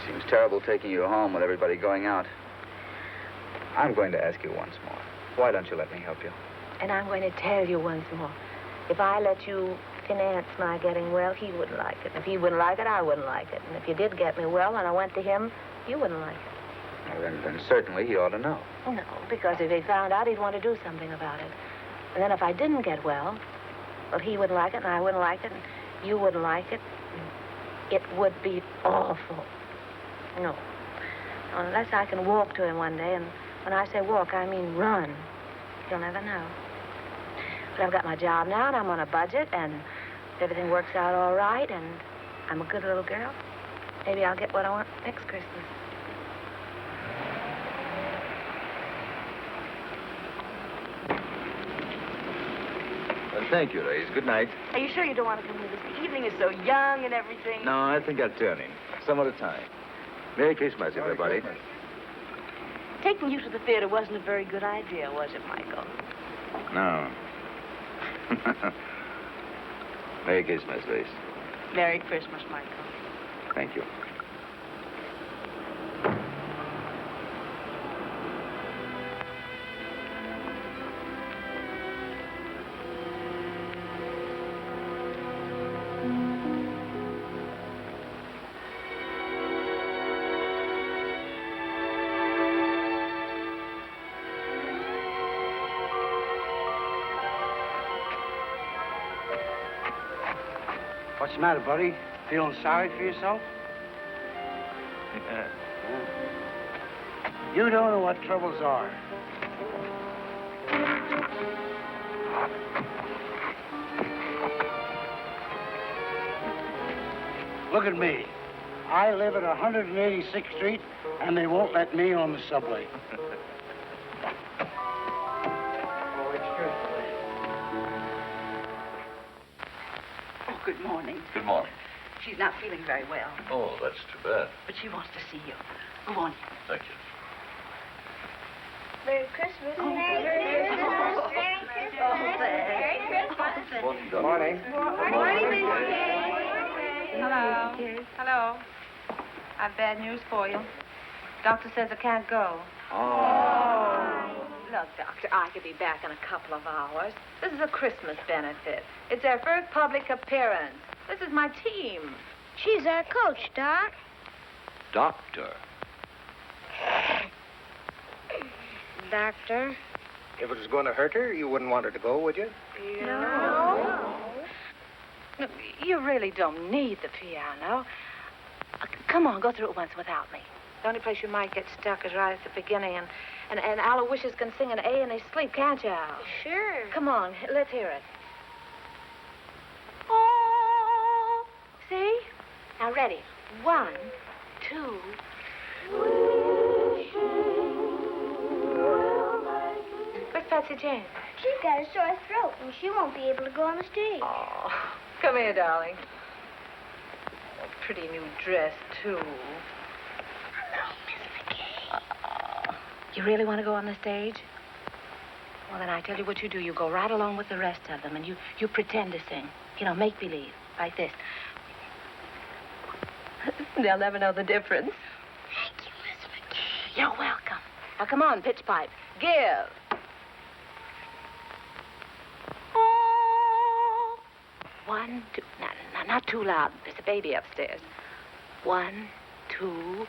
Seems terrible taking you home with everybody going out. I'm going to ask you once more. Why don't you let me help you? And I'm going to tell you once more. If I let you finance my getting well, he wouldn't like it. If he wouldn't like it, I wouldn't like it. And if you did get me well and I went to him, you wouldn't like it. Well, then certainly he ought to know. No, because if he found out, he'd want to do something about it. And then if I didn't get well, he wouldn't like it and I wouldn't like it and you wouldn't like it. It would be awful. No. Unless I can walk to him one day, and when I say walk, I mean run. You'll never know. But I've got my job now, and I'm on a budget, and if everything works out all right, and I'm a good little girl, maybe I'll get what I want next Christmas. Well, thank you, ladies. Good night. Are you sure you don't want to come with us? The evening is so young and everything. No, I think I'll turn in. Some other time. Merry Christmas, everybody. Taking you to the theater wasn't a very good idea, was it, Michael? No. Merry Christmas, Grace. Merry Christmas, Michael. Thank you. What's the matter, buddy? Feeling sorry for yourself? You don't know what troubles are. Look at me. I live at 186th Street, and they won't let me on the subway. Good morning. Good morning. She's not feeling very well, Oh, that's too bad. but she wants to see you. Go on. Thank you. Merry Christmas. Merry Christmas. Merry Christmas. Good morning. Hello. Hello. I've bad news for you. Doctor says I can't go. Oh. Look, Doctor, I could be back in a couple of hours. This is a Christmas benefit. It's our first public appearance. This is my team. She's our coach, Doc. Doctor. Doctor. If it was going to hurt her, you wouldn't want her to go, would you? No. Look, you really don't need the piano. Come on, go through it once without me. The only place you might get stuck is right at the beginning, and Aloysius can sing an A in his sleep, can't you, Al? Sure. Come on, let's hear it. Oh, see? Now, ready. 1, 2. Where's Patsy Jane? She's got a sore throat, and she won't be able to go on the stage. Oh, come here, darling. A pretty new dress, too. You really want to go on the stage? Well, then I tell you what you do. You go right along with the rest of them, and you pretend to sing. You know, make believe, like this. They'll never know the difference. Thank you, Miss McKay. You're welcome. Now, come on, pitch pipe. Give. Oh. 1, 2. No, not too loud. There's a baby upstairs. 1, 2.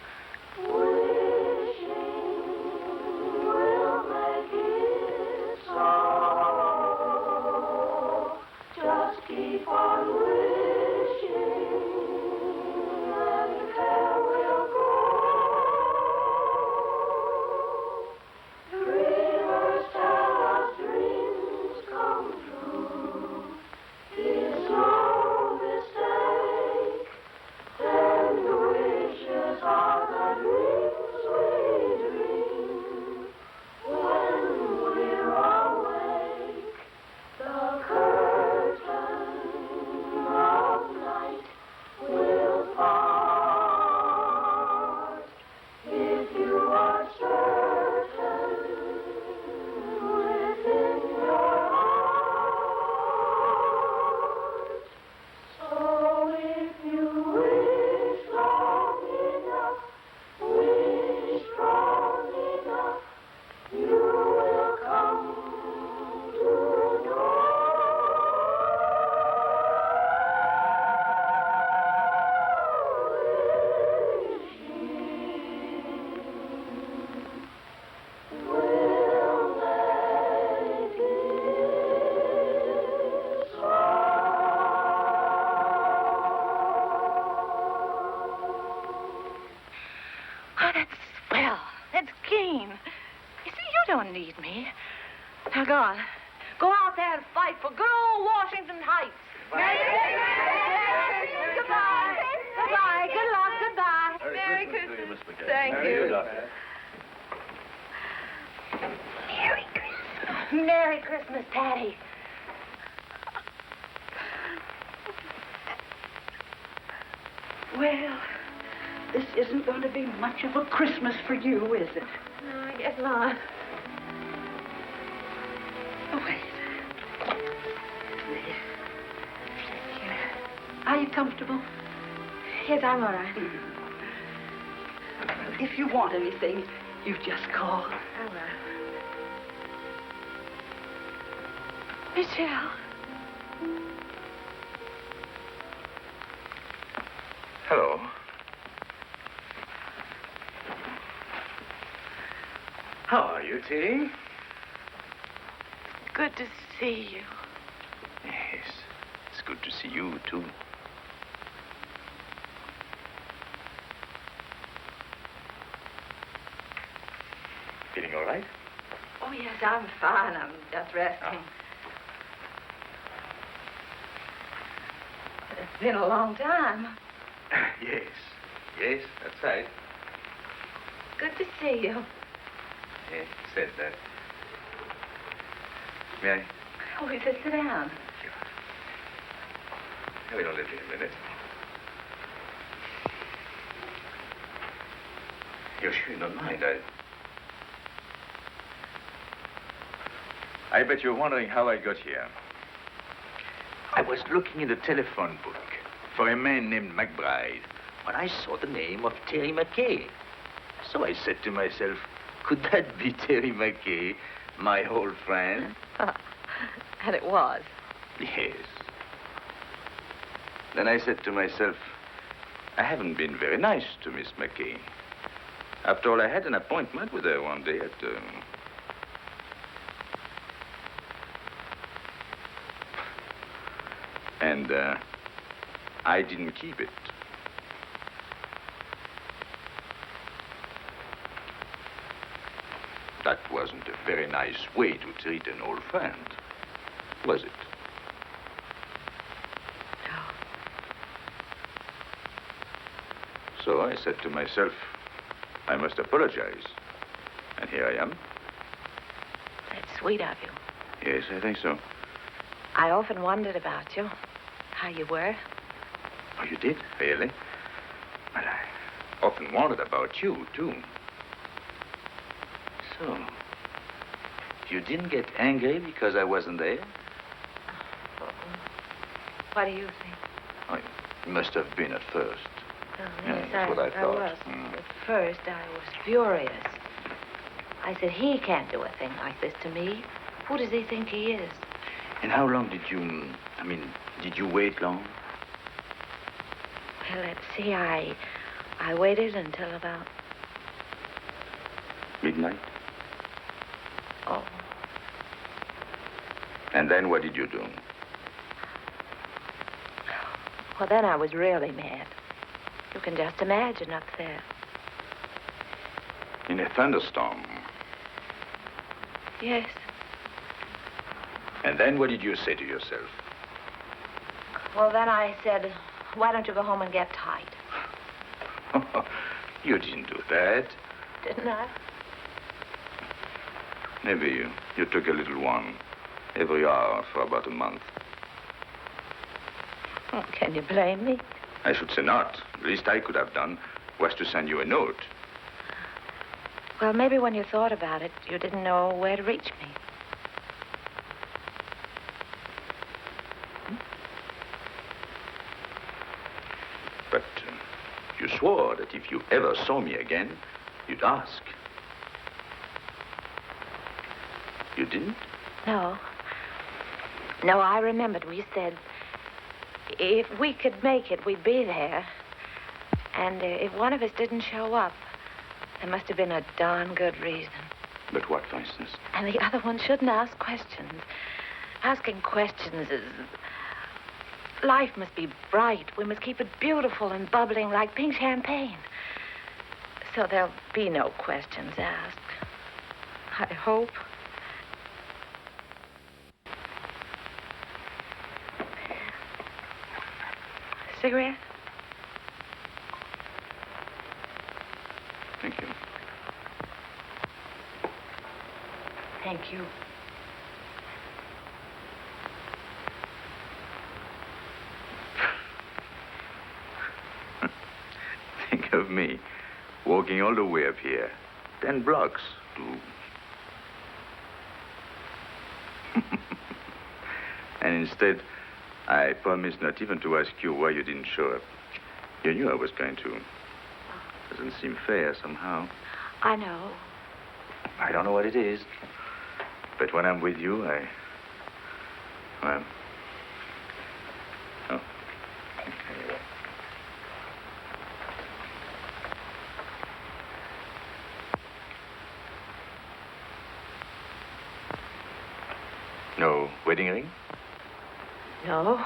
Oh, that's swell. That's keen. You see, you don't need me. Now, go on. Go out there and fight for good old Washington Heights. Merry Christmas. Goodbye. Goodbye. Good luck. Goodbye. Merry Christmas to you, Miss McKay. Thank Merry you. Christmas. Merry Christmas. Merry Christmas, Patty. Well, this isn't going to be much of a Christmas for you, is it? No, I guess not. Oh, wait. Are you comfortable? Yes, I'm all right. If you want anything, you just call. I will. Michelle. Hello. How are you, Tilly? Good to see you. Yes, it's good to see you, too. Feeling all right? Oh, yes, I'm fine. I'm just resting. It's been a long time. Yes. Yes, that's right. Good to see you. Yes, said that. May I? Oh, he said sit down. Wait only a minute. You're sure you don't mind? I bet you're wondering how I got here. I was looking in the telephone book for a man named McBride when I saw the name of Terry McKay. So I said to myself, could that be Terry McKay, my old friend? And it was. Yes. Then I said to myself, I haven't been very nice to Miss McKay. After all, I had an appointment with her one day at... And I didn't keep it. That wasn't a very nice way to treat an old friend, was it? No. So I said to myself, I must apologize. And here I am. That's sweet of you. Yes, I think so. I often wondered about you, how you were. Oh, you did? Really? Well, I often wondered about you, too. So, you didn't get angry because I wasn't there? What do you think? Oh, it must have been at first. Oh, Yeah, yes, that's what I thought. was. Mm. At first, I was furious. I said, he can't do a thing like this to me. Who does he think he is? And how long did you, did you wait long? Well, let's see, I waited until about... Midnight? Oh, And then what did you do? well, then I was really mad. You can just imagine up there. In a thunderstorm. Yes. And then what did you say to yourself? Well, then I said, why don't you go home and get tight? You didn't do that. Didn't I? Maybe you took a little one every hour for about a month. Oh, can you blame me? I should say not. The least I could have done was to send you a note. Well, maybe when you thought about it, you didn't know where to reach me. But you swore that if you ever saw me again, you'd ask. You didn't? No. No, I remembered we said if we could make it, we'd be there. And if one of us didn't show up, there must have been a darn good reason. But what, for instance? And the other one shouldn't ask questions. Asking questions is... Life must be bright. We must keep it beautiful and bubbling like pink champagne. So there'll be no questions asked. I hope. Cigarette? Thank you. Thank you. Think of me, walking all the way up here, 10 blocks to... And instead, I promised not even to ask you why you didn't show up. You knew I was going to. Doesn't seem fair somehow. I know. I don't know what it is. But when I'm with you, well... Oh. Anyway. No wedding ring? No.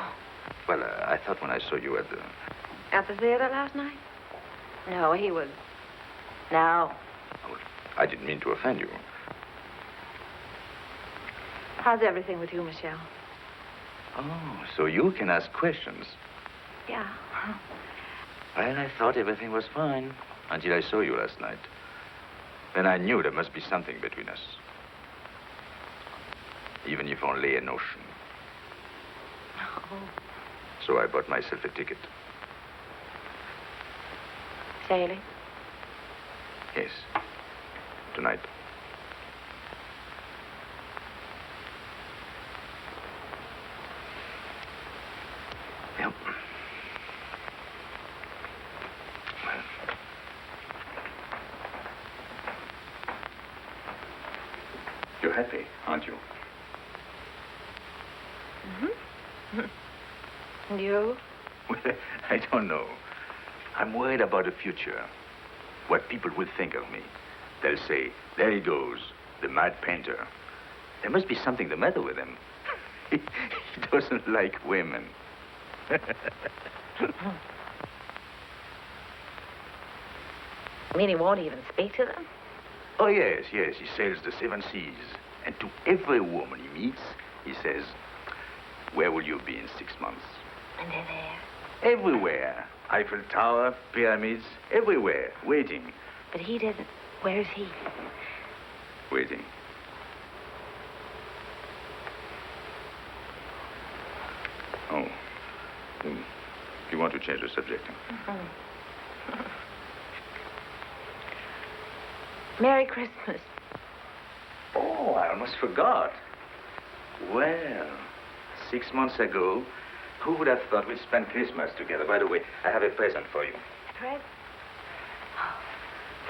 Well, I thought when I saw you at the... At the theater last night? No, he was... No. Oh, I didn't mean to offend you. How's everything with you, Michelle? Oh, so you can ask questions. Yeah. Well, I thought everything was fine until I saw you last night. Then I knew there must be something between us. Even if only a notion. Oh. So I bought myself a ticket. Sailing? Yes. Tonight. Yep. Well. You're happy, aren't you? Mm-hmm. And you? Well, I don't know. I'm worried about the future. What people will think of me. They'll say, there he goes, the mad painter. There must be something the matter with him. He doesn't like women. You mean he won't even speak to them? Oh, yes, yes. He sails the 7 seas. And to every woman he meets, he says, where will you be in 6 months? And they're there. Everywhere. Eiffel Tower, pyramids, everywhere, waiting. But he doesn't... Where is he? Waiting. Oh. You want to change the subject? Mm-hmm. Merry Christmas. Oh, I almost forgot. Well, 6 months ago, who would have thought we'd spend Christmas together? By the way, I have a present for you. A present?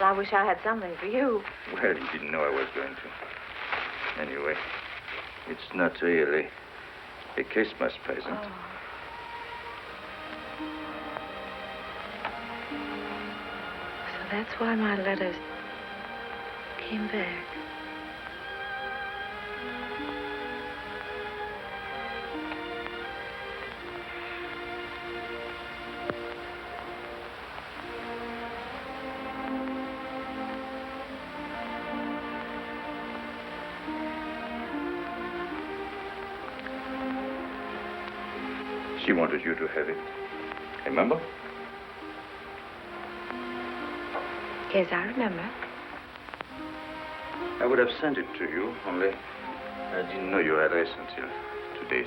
Well, I wish I had something for you. Well, you didn't know I was going to. Anyway, it's not really a Christmas present. Oh. So that's why my letters came back. She wanted you to have it. Remember? Yes, I remember. I would have sent it to you, only I didn't know your address until today,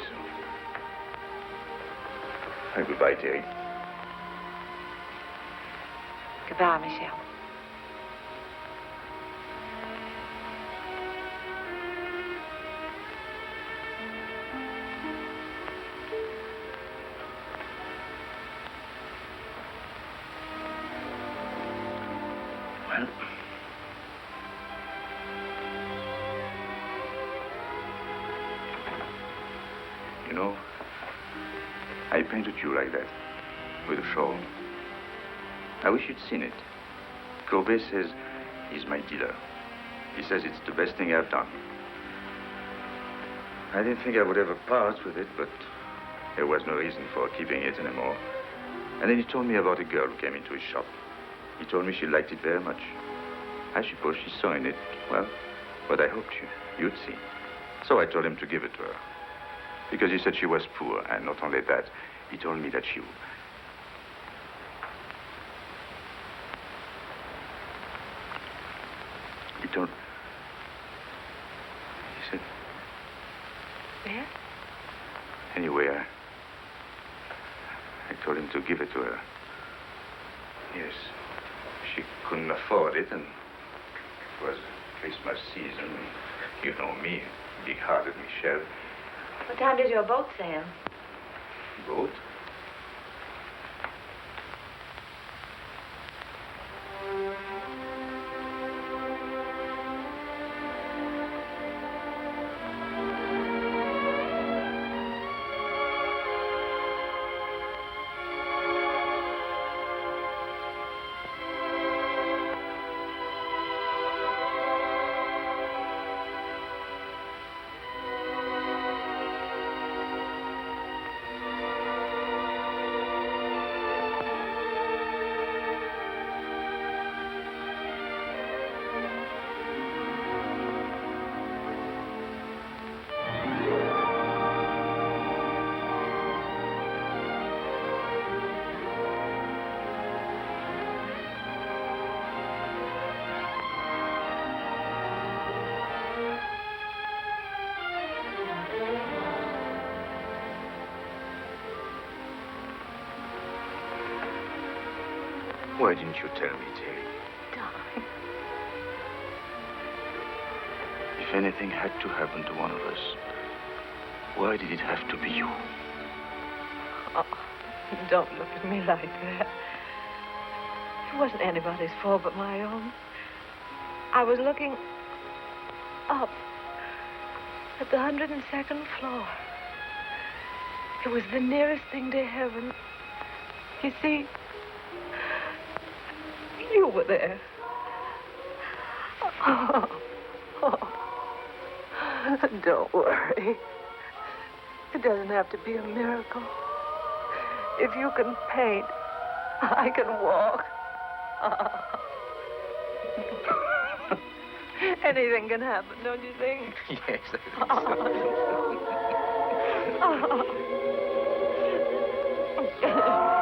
so... Goodbye, Terry. Goodbye, Michelle. Well... You know, I painted you like that, with a shawl. I wish you'd seen it. Courbet says he's my dealer. He says it's the best thing I've done. I didn't think I would ever part with it, but there was no reason for keeping it anymore. And then he told me about a girl who came into his shop. He told me she liked it very much. I suppose she saw in it, well, what I hoped you'd see. So I told him to give it to her. Because he said she was poor, and not only that, he told me that she... He told... He said... Yes? Anyway, I told him to give it to her. Yes. She couldn't afford it, and it was Christmas season. You know me, big-hearted Michel. What time does your boat sail? Boat? Why didn't you tell me, Terry? Darling. If anything had to happen to one of us, why did it have to be you? Oh, don't look at me like that. It wasn't anybody's fault but my own. I was looking up at the 102nd floor. It was the nearest thing to heaven. You see, you were there. Oh. Don't worry. It doesn't have to be a miracle. If you can paint, I can walk. Anything can happen, don't you think? Yes, I think so.